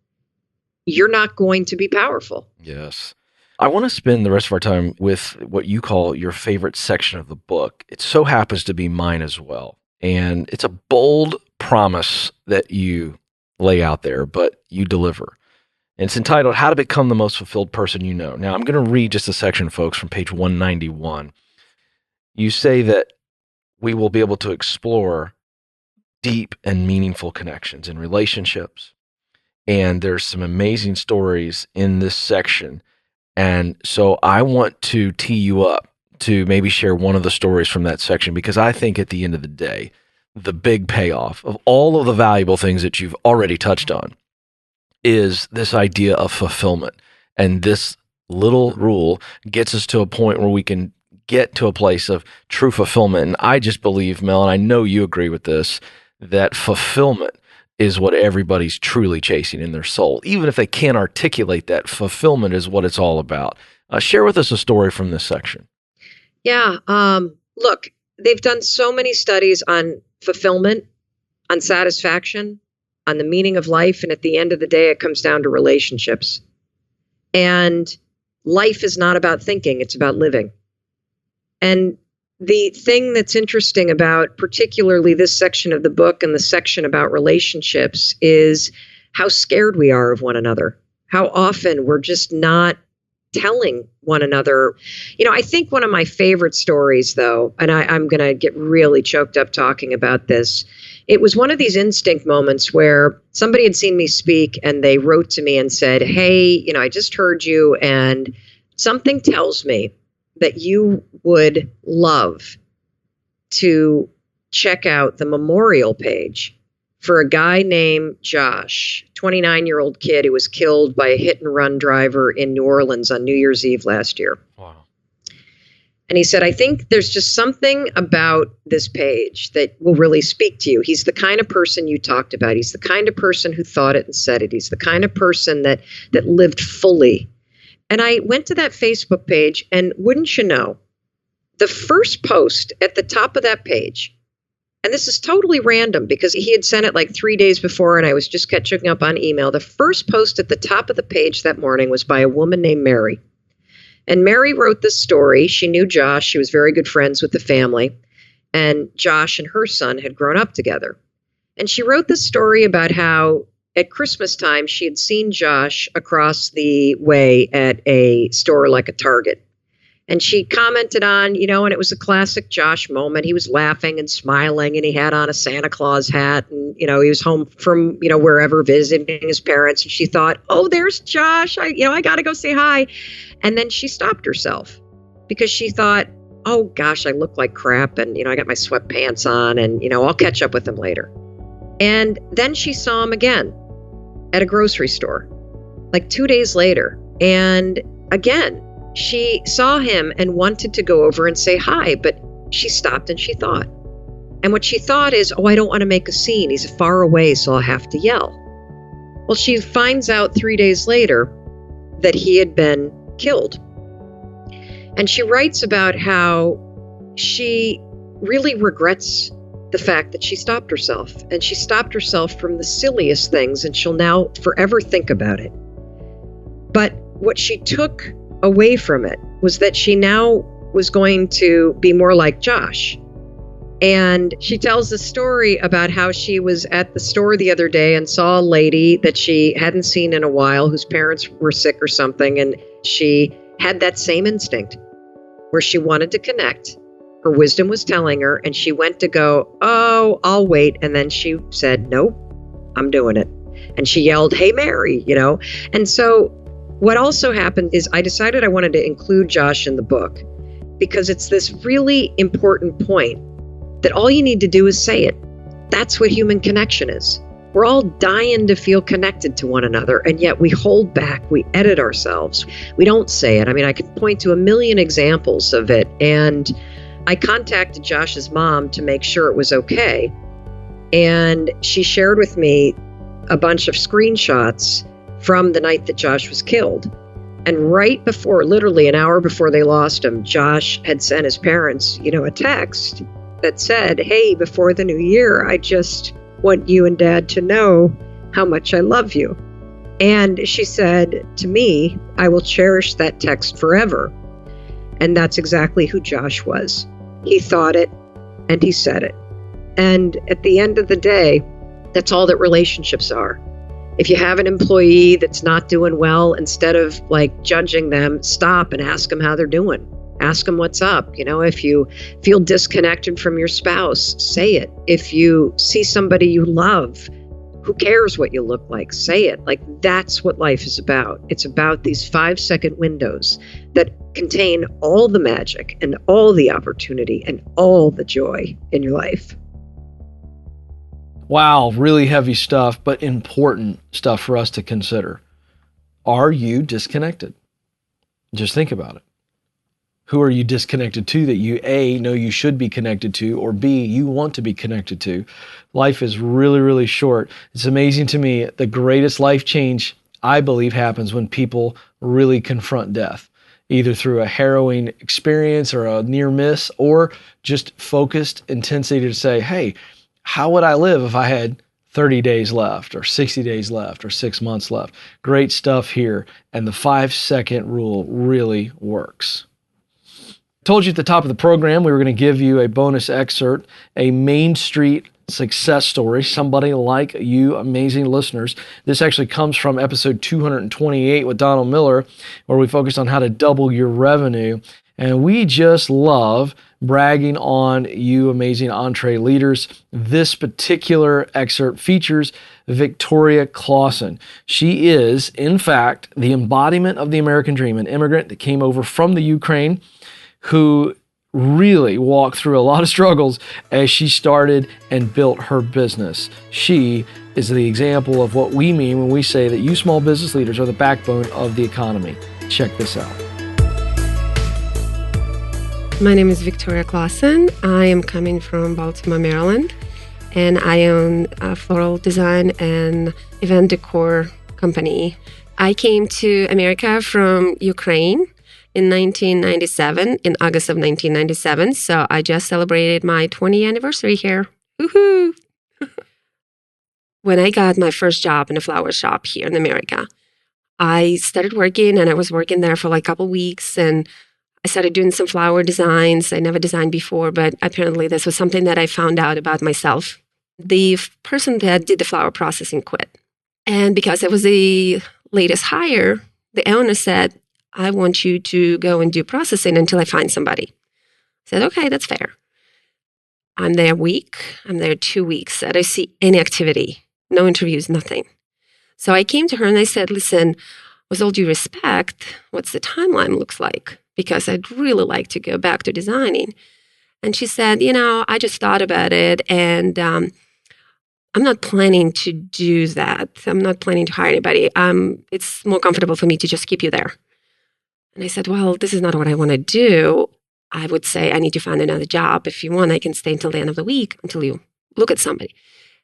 you're not going to be powerful. Yes. I want to spend the rest of our time with what you call your favorite section of the book. It so happens to be mine as well. And it's a bold promise that you lay out there, but you deliver. And it's entitled, How to Become the Most Fulfilled Person You Know. Now, I'm going to read just a section, folks, from page 191. You say that we will be able to explore deep and meaningful connections in relationships. And there's some amazing stories in this section. And so I want to tee you up to maybe share one of the stories from that section, because I think at the end of the day, the big payoff of all of the valuable things that you've already touched on is this idea of fulfillment. And this little rule gets us to a point where we can get to a place of true fulfillment. And I just believe, Mel, and I know you agree with this, that fulfillment is what everybody's truly chasing in their soul. Even if they can't articulate that, fulfillment is what it's all about. Share with us a story from this section. Yeah. Look, they've done so many studies on fulfillment, on satisfaction, on the meaning of life. And at the end of the day, it comes down to relationships. And life is not about thinking, it's about living. And the thing that's interesting about particularly this section of the book and the section about relationships is how scared we are of one another, how often we're just not telling one another. I think one of my favorite stories, though, and I'm going to get really choked up talking about this, it was one of these instinct moments where somebody had seen me speak and they wrote to me and said, hey, I just heard you and something tells me that you would love to check out the memorial page for a guy named Josh, 29-year-old kid who was killed by a hit-and-run driver in New Orleans on New Year's Eve last year. Wow. And he said, I think there's just something about this page that will really speak to you. He's the kind of person you talked about. He's the kind of person who thought it and said it. He's the kind of person that lived fully. And I went to that Facebook page, and wouldn't you know, the first post at the top of that page, and this is totally random because he had sent it like 3 days before and I was just catching up on email. The first post at the top of the page that morning was by a woman named Mary. And Mary wrote this story. She knew Josh. She was very good friends with the family. And Josh and her son had grown up together. And she wrote this story about how at Christmas time, she had seen Josh across the way at a store like a Target. And she commented on, and it was a classic Josh moment. He was laughing and smiling and he had on a Santa Claus hat and, he was home from, wherever visiting his parents. And she thought, oh, there's Josh. I got to go say hi. And then she stopped herself because she thought, oh, gosh, I look like crap. And, I got my sweatpants on and, I'll catch up with him later. And then she saw him again at a grocery store, like 2 days later. And again, she saw him and wanted to go over and say hi, but she stopped and she thought. And what she thought is, oh, I don't want to make a scene. He's far away, so I'll have to yell. Well, she finds out 3 days later that he had been killed. And she writes about how she really regrets the fact that she stopped herself. And she stopped herself from the silliest things, and she'll now forever think about it. But what she took away from it was that she now was going to be more like Josh. And she tells the story about how she was at the store the other day and saw a lady that she hadn't seen in a while whose parents were sick or something. And she had that same instinct where she wanted to connect. Her wisdom was telling her, and she went to go, oh, I'll wait. And then she said, nope, I'm doing it. And she yelled, hey, Mary, And so what also happened is I decided I wanted to include Josh in the book because it's this really important point that all you need to do is say it. That's what human connection is. We're all dying to feel connected to one another, and yet we hold back, we edit ourselves, we don't say it. I mean, I could point to a million examples of it, and I contacted Josh's mom to make sure it was okay, and she shared with me a bunch of screenshots from the night that Josh was killed. And right before, literally an hour before they lost him, Josh had sent his parents, a text that said, hey, before the new year, I just want you and Dad to know how much I love you. And she said to me, I will cherish that text forever. And that's exactly who Josh was. He thought it and he said it. And at the end of the day, that's all that relationships are. If you have an employee that's not doing well, instead of judging them, stop and ask them how they're doing. Ask them what's up. If you feel disconnected from your spouse, say it. If you see somebody you love, who cares what you look like? Say it. That's what life is about. It's about these 5-second windows that contain all the magic and all the opportunity and all the joy in your life. Wow, really heavy stuff, but important stuff for us to consider. Are you disconnected? Just think about it. Who are you disconnected to that you, A, know you should be connected to, or B, you want to be connected to? Life is really, really short. It's amazing to me. The greatest life change, I believe, happens when people really confront death, either through a harrowing experience or a near miss, or just focused intensity to say, hey, how would I live if I had 30 days left or 60 days left or 6 months left? Great stuff here. And the 5-second rule really works. Told you at the top of the program we were going to give you a bonus excerpt, a Main Street success story, somebody like you, amazing listeners. This actually comes from episode 228 with Donald Miller, where we focused on how to double your revenue. And we just love bragging on you amazing EntreLeaders. This particular excerpt features Victoria Clausen. She is, in fact, the embodiment of the American dream, an immigrant that came over from the Ukraine who really walked through a lot of struggles as she started and built her business. She is the example of what we mean when we say that you small business leaders are the backbone of the economy. Check this out. My name is Victoria Clausen. I am coming from Baltimore, Maryland, and I own a floral design and event decor company. I came to America from Ukraine in 1997, in August of 1997, so I just celebrated my 20th anniversary here. Woohoo! When I got my first job in a flower shop here in America, I started working, and I was working there for like a couple weeks, and I started doing some flower designs. I never designed before, but apparently this was something that I found out about myself. The person that did the flower processing quit. And because I was the latest hire, the owner said, I want you to go and do processing until I find somebody. I said, okay, that's fair. I'm there a week. I'm there 2 weeks. I don't see any activity, no interviews, nothing. So I came to her and I said, listen, with all due respect, what's the timeline looks like? Because I'd really like to go back to designing. And she said, I just thought about it, and I'm not planning to do that. I'm not planning to hire anybody. It's more comfortable for me to just keep you there. And I said, well, this is not what I want to do. I would say I need to find another job. If you want, I can stay until the end of the week, until you look at somebody.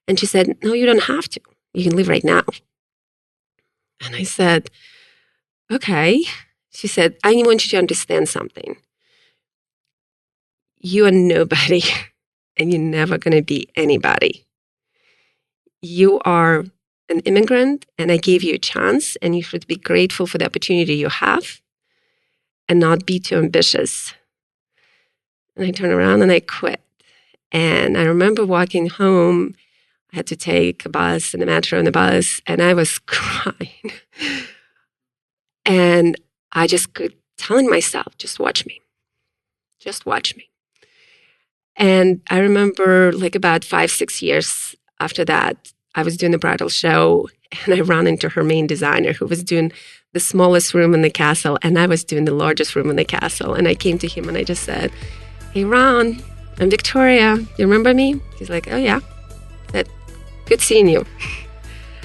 And she said, no, you don't have to. You can leave right now. And I said, okay. She said, I want you to understand something. You are nobody, and you're never going to be anybody. You are an immigrant, and I gave you a chance, and you should be grateful for the opportunity you have and not be too ambitious. And I turned around and I quit. And I remember walking home. I had to take a bus and a metro and a bus, and I was crying. And I just kept telling myself, just watch me. Just watch me. And I remember like about 5-6 years after that, I was doing a bridal show, and I ran into her main designer who was doing the smallest room in the castle, and I was doing the largest room in the castle. And I came to him and I just said, hey, Ron, I'm Victoria. You remember me? He's like, oh, yeah. I said, good seeing you.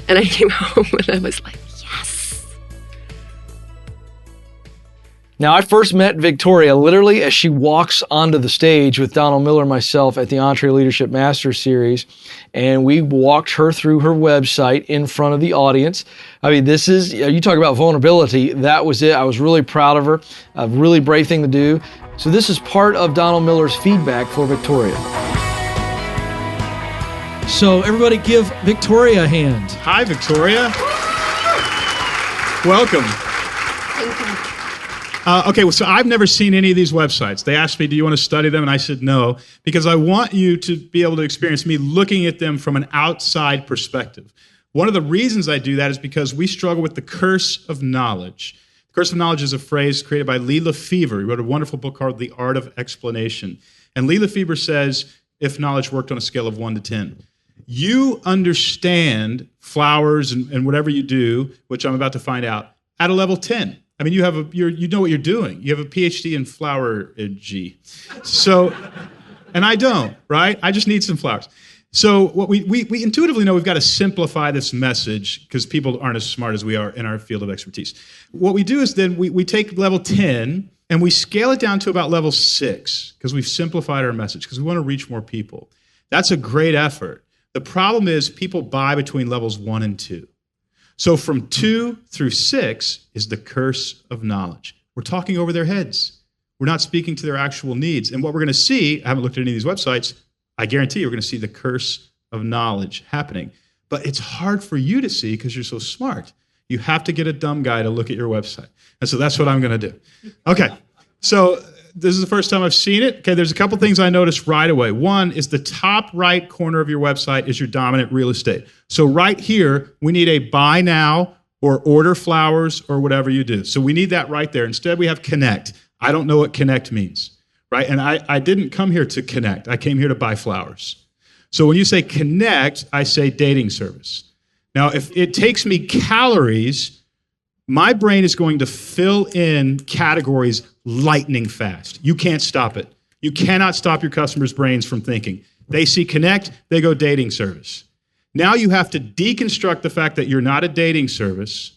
And I came home and I was like, Now, I first met Victoria literally as she walks onto the stage with Donald Miller and myself at the EntreLeadership Master Series, and we walked her through her website in front of the audience. I mean, this is, you talk about vulnerability, that was it. I was really proud of her, a really brave thing to do. So this is part of Donald Miller's feedback for Victoria. So everybody give Victoria a hand. Hi, Victoria. Welcome. Okay, so I've never seen any of these websites. They asked me, do you want to study them? And I said no, because I want you to be able to experience me looking at them from an outside perspective. One of the reasons I do that is because we struggle with the curse of knowledge. The curse of knowledge is a phrase created by Lee Lefevre. He wrote a wonderful book called The Art of Explanation. And Lee Lefevre says, if knowledge worked on a scale of 1 to 10, you understand flowers and whatever you do, which I'm about to find out, at a level 10. I mean, you know what you're doing. You have a PhD in flowerology. So, and I don't, right? I just need some flowers. So what we intuitively know, we've got to simplify this message because people aren't as smart as we are in our field of expertise. What we do is then we take level 10 and we scale it down to about level 6 because we've simplified our message because we want to reach more people. That's a great effort. The problem is people buy between levels 1 and 2. So from 2 through 6 is the curse of knowledge. We're talking over their heads. We're not speaking to their actual needs. And what we're going to see, I haven't looked at any of these websites, I guarantee you're going to see the curse of knowledge happening. But it's hard for you to see because you're so smart. You have to get a dumb guy to look at your website. And so that's what I'm going to do. Okay, so this is the first time I've seen it. Okay, there's a couple things I noticed right away. One is the top right corner of your website is your dominant real estate. So right here, we need a buy now or order flowers or whatever you do. So we need that right there. Instead, we have connect. I don't know what connect means, right? And I didn't come here to connect. I came here to buy flowers. So when you say connect, I say dating service. Now, if it takes me calories, my brain is going to fill in categories lightning fast. You can't stop it. You cannot stop your customers' brains from thinking. They see connect, they go dating service. Now you have to deconstruct the fact that you're not a dating service,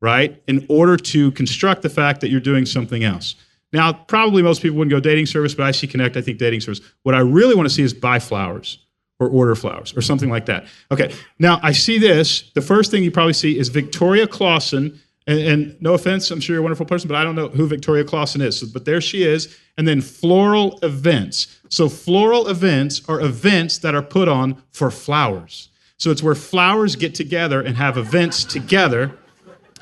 right, in order to construct the fact that you're doing something else. Now, probably most people wouldn't go dating service, but I see connect, I think dating service. What I really want to see is buy flowers or order flowers or something like that. Okay, now I see this. The first thing you probably see is Victoria Clausen. And no offense, I'm sure you're a wonderful person, but I don't know who Victoria Clausen is. But there she is. And then floral events. So floral events are events that are put on for flowers. So it's where flowers get together and have events together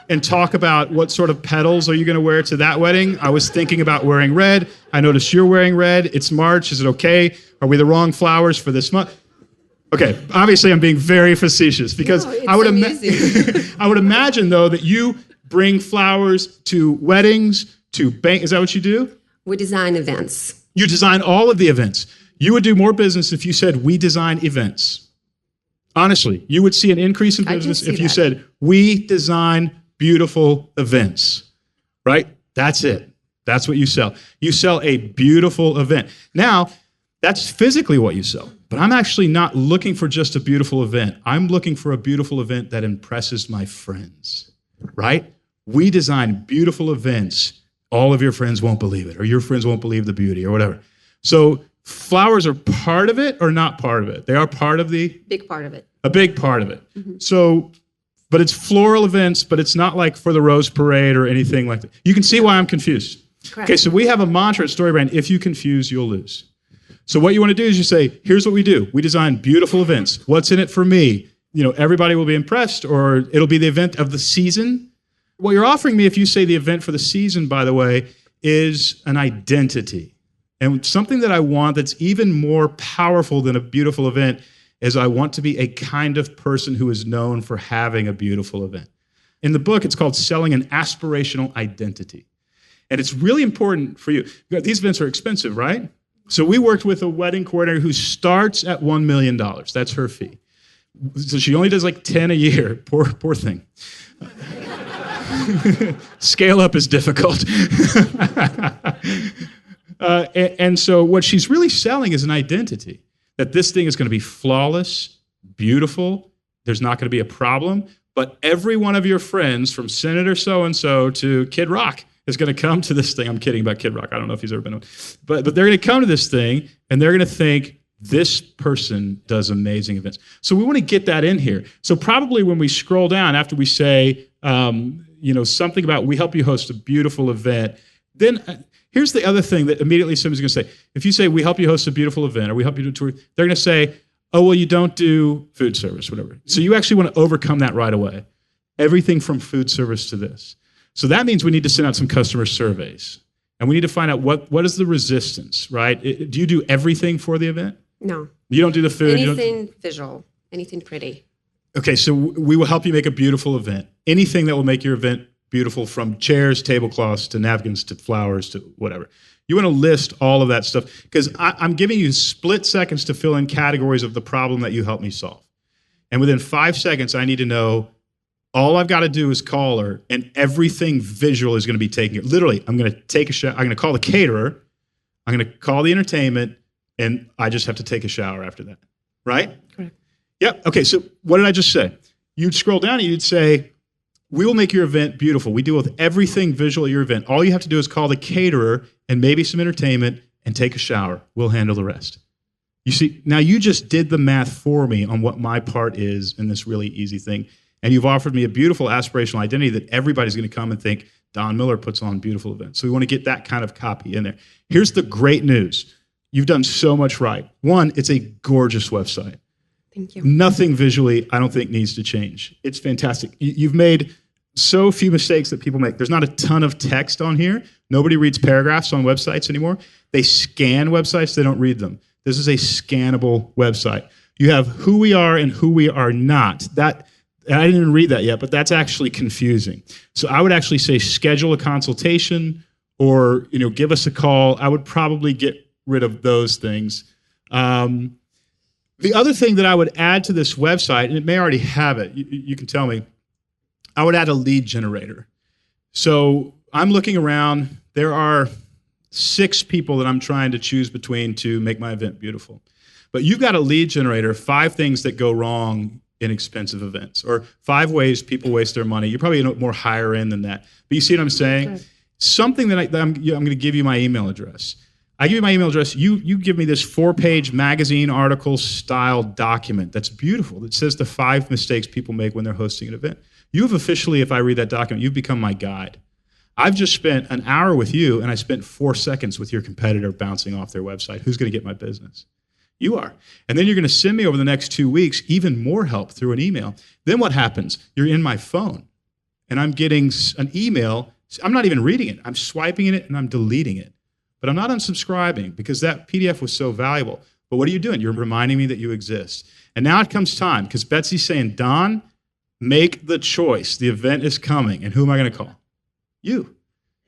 and talk about what sort of petals are you going to wear to that wedding. I was thinking about wearing red. I noticed you're wearing red. It's March. Is it okay? Are we the wrong flowers for this month? Okay, obviously I'm being very facetious because I would I would imagine though that you bring flowers to weddings, to bank. Is that what you do? We design events. You design all of the events. You would do more business if you said we design events. Honestly, you would see an increase in business if you said we design beautiful events, right? That's it. That's what you sell. You sell a beautiful event. Now, that's physically what you sell. But I'm actually not looking for just a beautiful event. I'm looking for a beautiful event that impresses my friends, right? We design beautiful events. All of your friends won't believe it, or your friends won't believe the beauty, or whatever. So flowers are part of it or not part of it? They are part of the... Big part of it. A big part of it. Mm-hmm. So, but it's floral events, but it's not like for the Rose Parade or anything like that. You can see why I'm confused. Correct. Okay, so we have a mantra at StoryBrand, if you confuse, you'll lose. So what you want to do is you say, here's what we do. We design beautiful events. What's in it for me? You know, everybody will be impressed, or it'll be the event of the season. What you're offering me, if you say the event for the season, by the way, is an identity. And something that I want that's even more powerful than a beautiful event is I want to be a kind of person who is known for having a beautiful event. In the book, it's called Selling an Aspirational Identity. And it's really important for you. These events are expensive, right? So we worked with a wedding coordinator who starts at $1 million. That's her fee. So she only does like 10 a year. Poor thing. Scale up is difficult. And so what she's really selling is an identity, that this thing is going to be flawless, beautiful. There's not going to be a problem. But every one of your friends, from Senator so-and-so to Kid Rock, is going to come to this thing. I'm kidding about Kid Rock. I don't know if he's ever been on. But they're going to come to this thing, and they're going to think, this person does amazing events. So we want to get that in here. So probably when we scroll down, after we say, something about we help you host a beautiful event, then here's the other thing that immediately somebody's going to say. If you say, we help you host a beautiful event, or we help you do a tour, they're going to say, oh, well, you don't do food service, whatever. So you actually want to overcome that right away. Everything from food service to this. So that means we need to send out some customer surveys. And we need to find out what is the resistance, right? Do you do everything for the event? No. You don't do the food? Anything visual, anything pretty. Okay, so we will help you make a beautiful event. Anything that will make your event beautiful, from chairs, tablecloths, to napkins, to flowers, to whatever. You want to list all of that stuff, because I'm giving you split seconds to fill in categories of the problem that you help me solve. And within 5 seconds, I need to know, all I've got to do is call her, and everything visual is going to be taken. Literally, I'm going to take a shower. I'm going to call the caterer. I'm going to call the entertainment, and I just have to take a shower after that. Right? Correct. Yep. Okay, so what did I just say? You'd scroll down and you'd say, we will make your event beautiful. We deal with everything visual at your event. All you have to do is call the caterer and maybe some entertainment and take a shower. We'll handle the rest. You see, now you just did the math for me on what my part is in this really easy thing. And you've offered me a beautiful aspirational identity that everybody's going to come and think, Don Miller puts on beautiful events. So we want to get that kind of copy in there. Here's the great news. You've done so much right. One, it's a gorgeous website. Thank you. Nothing visually, I don't think, needs to change. It's fantastic. You've made so few mistakes that people make. There's not a ton of text on here. Nobody reads paragraphs on websites anymore. They scan websites. They don't read them. This is a scannable website. You have who we are and who we are not. That, and I didn't even read that yet, but that's actually confusing. So I would actually say schedule a consultation or, give us a call. I would probably get rid of those things. The other thing that I would add to this website, and it may already have it, you can tell me, I would add a lead generator. So I'm looking around. There are 6 people that I'm trying to choose between to make my event beautiful. But you've got a lead generator, 5 things that go wrong in expensive events, or 5 ways people waste their money. You're probably more higher end than that. But you see what I'm saying? Okay. Something that I'm going to give you my email address. I give you my email address. You give me this 4-page magazine article style document that's beautiful. That says the 5 mistakes people make when they're hosting an event. You've officially, if I read that document, you've become my guide. I've just spent an hour with you, and I spent 4 seconds with your competitor bouncing off their website. Who's going to get my business? You are. And then you're going to send me over the next 2 weeks even more help through an email. Then what happens? You're in my phone, and I'm getting an email. I'm not even reading it. I'm swiping in it, and I'm deleting it. But I'm not unsubscribing because that PDF was so valuable. But what are you doing? You're reminding me that you exist. And now it comes time, because Betsy's saying, Don, make the choice. The event is coming. And who am I going to call? You.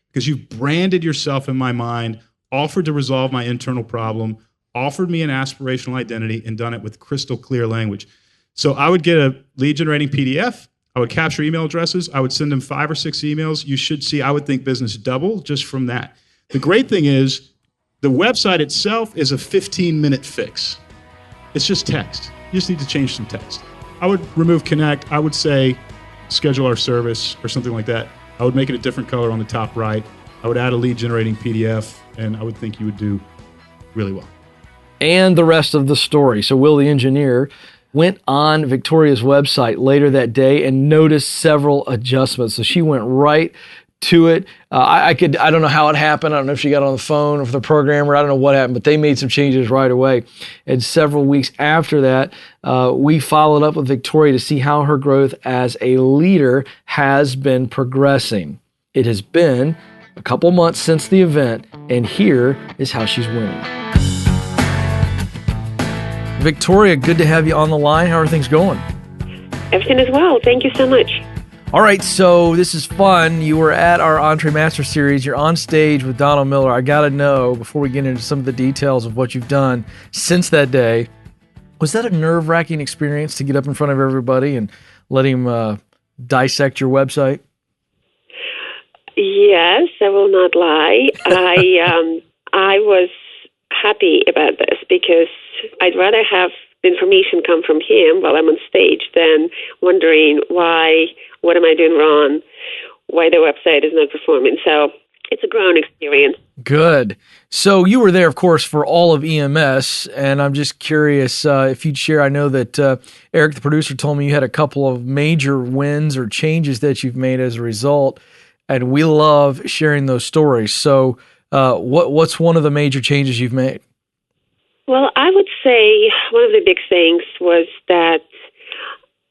Because you've branded yourself in my mind, offered to resolve my internal problem, offered me an aspirational identity, and done it with crystal clear language. So I would get a lead generating PDF. I would capture email addresses. I would send them 5 or 6 emails. You should see, I would think, business double just from that. The great thing is the website itself is a 15-minute fix. It's just text. You just need to change some text. I would remove connect. I would say schedule our service or something like that. I would make it a different color on the top right. I would add a lead generating PDF, and I would think you would do really well. And the rest of the story. So Will, the engineer, went on Victoria's website later that day and noticed several adjustments. So she went right to it. I don't know how it happened. I don't know if she got on the phone with the programmer. I don't know what happened, but they made some changes right away. And several weeks after that, we followed up with Victoria to see how her growth as a leader has been progressing. It has been a couple months since the event, and here is how she's winning. Victoria, good to have you on the line. How are things going? Everything is well. Thank you so much. All right, so this is fun. You were at our Entre Master Series. You're on stage with Donald Miller. I got to know, before we get into some of the details of what you've done since that day, was that a nerve-wracking experience to get up in front of everybody and let him dissect your website? Yes, I will not lie. I was happy about this because I'd rather have information come from him while I'm on stage than wondering what am I doing wrong, why the website is not performing. So it's a growing experience. Good. So you were there, of course, for all of EMS, and I'm just curious if you'd share. I know that Eric, the producer, told me you had a couple of major wins or changes that you've made as a result, and we love sharing those stories. So what's one of the major changes you've made? Well, I would say one of the big things was that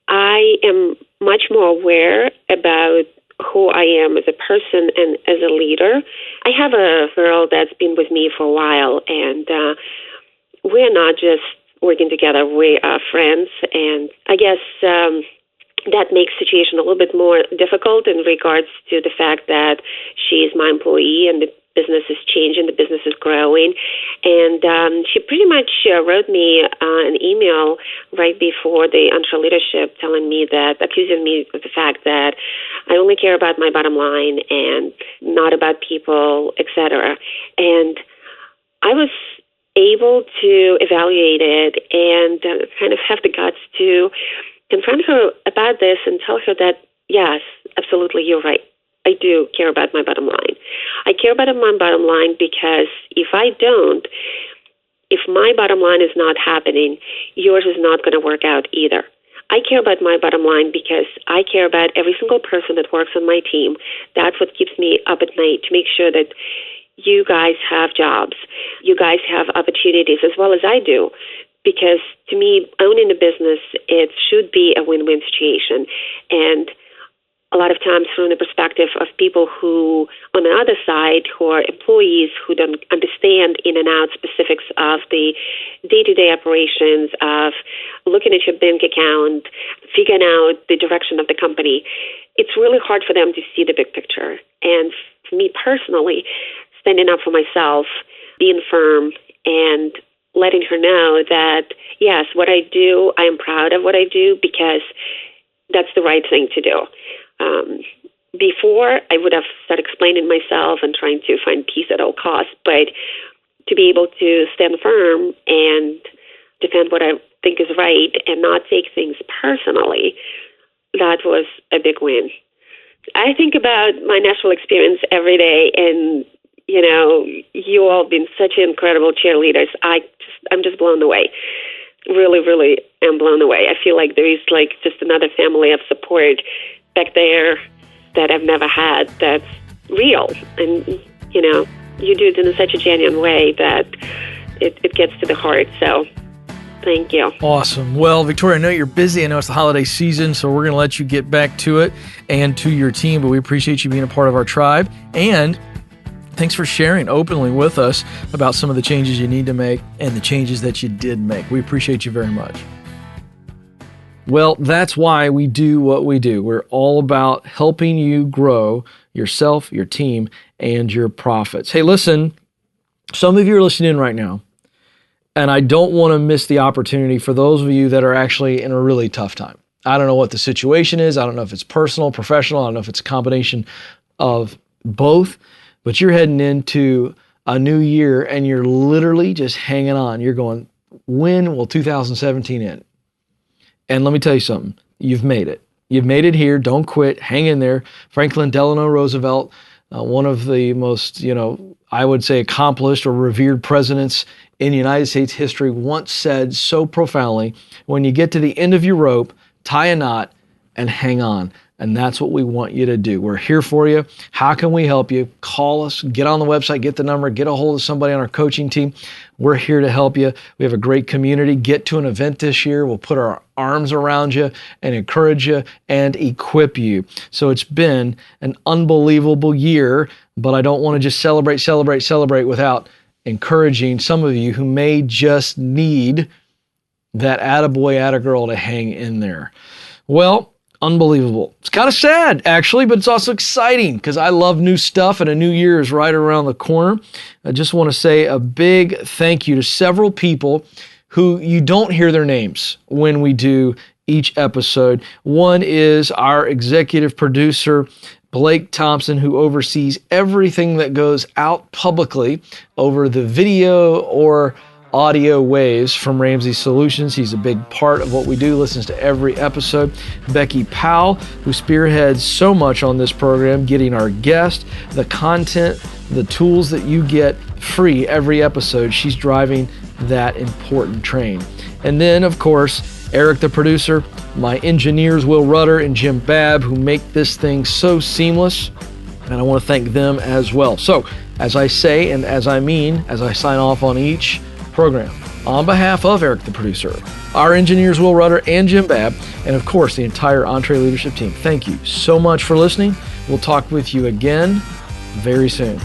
I am much more aware about who I am as a person and as a leader. I have a girl that's been with me for a while, and we're not just working together, we are friends. And I guess that makes the situation a little bit more difficult in regards to the fact that she is my employee and the business is changing, the business is growing. And she pretty much wrote me an email right before the EntreLeadership telling me that, accusing me of the fact that I only care about my bottom line and not about people, etc. And I was able to evaluate it and kind of have the guts to confront her about this and tell her that, yes, absolutely, you're right. I do care about my bottom line. I care about my bottom line because if I don't, if my bottom line is not happening, yours is not going to work out either. I care about my bottom line because I care about every single person that works on my team. That's what keeps me up at night, to make sure that you guys have jobs, you guys have opportunities as well as I do. Because to me, owning a business, it should be a win-win situation. And a lot of times from the perspective of people who, on the other side, who are employees who don't understand in and out specifics of the day-to-day operations of looking at your bank account, figuring out the direction of the company. It's really hard for them to see the big picture. And for me personally, standing up for myself, being firm, and letting her know that, yes, what I do, I am proud of what I do because that's the right thing to do. Before, I would have started explaining myself and trying to find peace at all costs, but to be able to stand firm and defend what I think is right and not take things personally, that was a big win. I think about my Nashville experience every day, and you all have been such incredible cheerleaders. I'm just blown away. Really, really am blown away. I feel like there is just another family of support back there that I've never had that's real. And, you do it in such a genuine way that it gets to the heart. So thank you. Awesome. Well, Victoria, I know you're busy. I know it's the holiday season, so we're going to let you get back to it and to your team, but we appreciate you being a part of our tribe. And thanks for sharing openly with us about some of the changes you need to make and the changes that you did make. We appreciate you very much. Well, that's why we do what we do. We're all about helping you grow yourself, your team, and your profits. Hey, listen, some of you are listening in right now, and I don't want to miss the opportunity for those of you that are actually in a really tough time. I don't know what the situation is. I don't know if it's personal, professional. I don't know if it's a combination of both, but you're heading into a new year and you're literally just hanging on. You're going, when will 2017 end? And let me tell you something. You've made it. You've made it here. Don't quit. Hang in there. Franklin Delano Roosevelt, one of the most, I would say accomplished or revered presidents in United States history, once said so profoundly, when you get to the end of your rope, tie a knot and hang on. And that's what we want you to do. We're here for you. How can we help you? Call us, get on the website, get the number, get a hold of somebody on our coaching team. We're here to help you. We have a great community. Get to an event this year. We'll put our arms around you and encourage you and equip you. So it's been an unbelievable year, but I don't want to just celebrate without encouraging some of you who may just need that attaboy, attagirl to hang in there. Well, unbelievable. It's kind of sad, actually, but it's also exciting because I love new stuff and a new year is right around the corner. I just want to say a big thank you to several people who you don't hear their names when we do each episode. One is our executive producer, Blake Thompson, who oversees everything that goes out publicly over the video or audio waves from Ramsey Solutions. He's a big part of what we do, listens to every episode. Becky Powell, who spearheads so much on this program, getting our guests, the content, the tools that you get free every episode. She's driving that important train. And then, of course, Eric, the producer, my engineers, Will Rudder and Jim Babb, who make this thing so seamless. And I want to thank them as well. So, as I say and as I mean, as I sign off on each program, on behalf of Eric, the producer, our engineers, Will Rudder and Jim Babb, and of course, the entire EntreLeadership team, thank you so much for listening. We'll talk with you again very soon.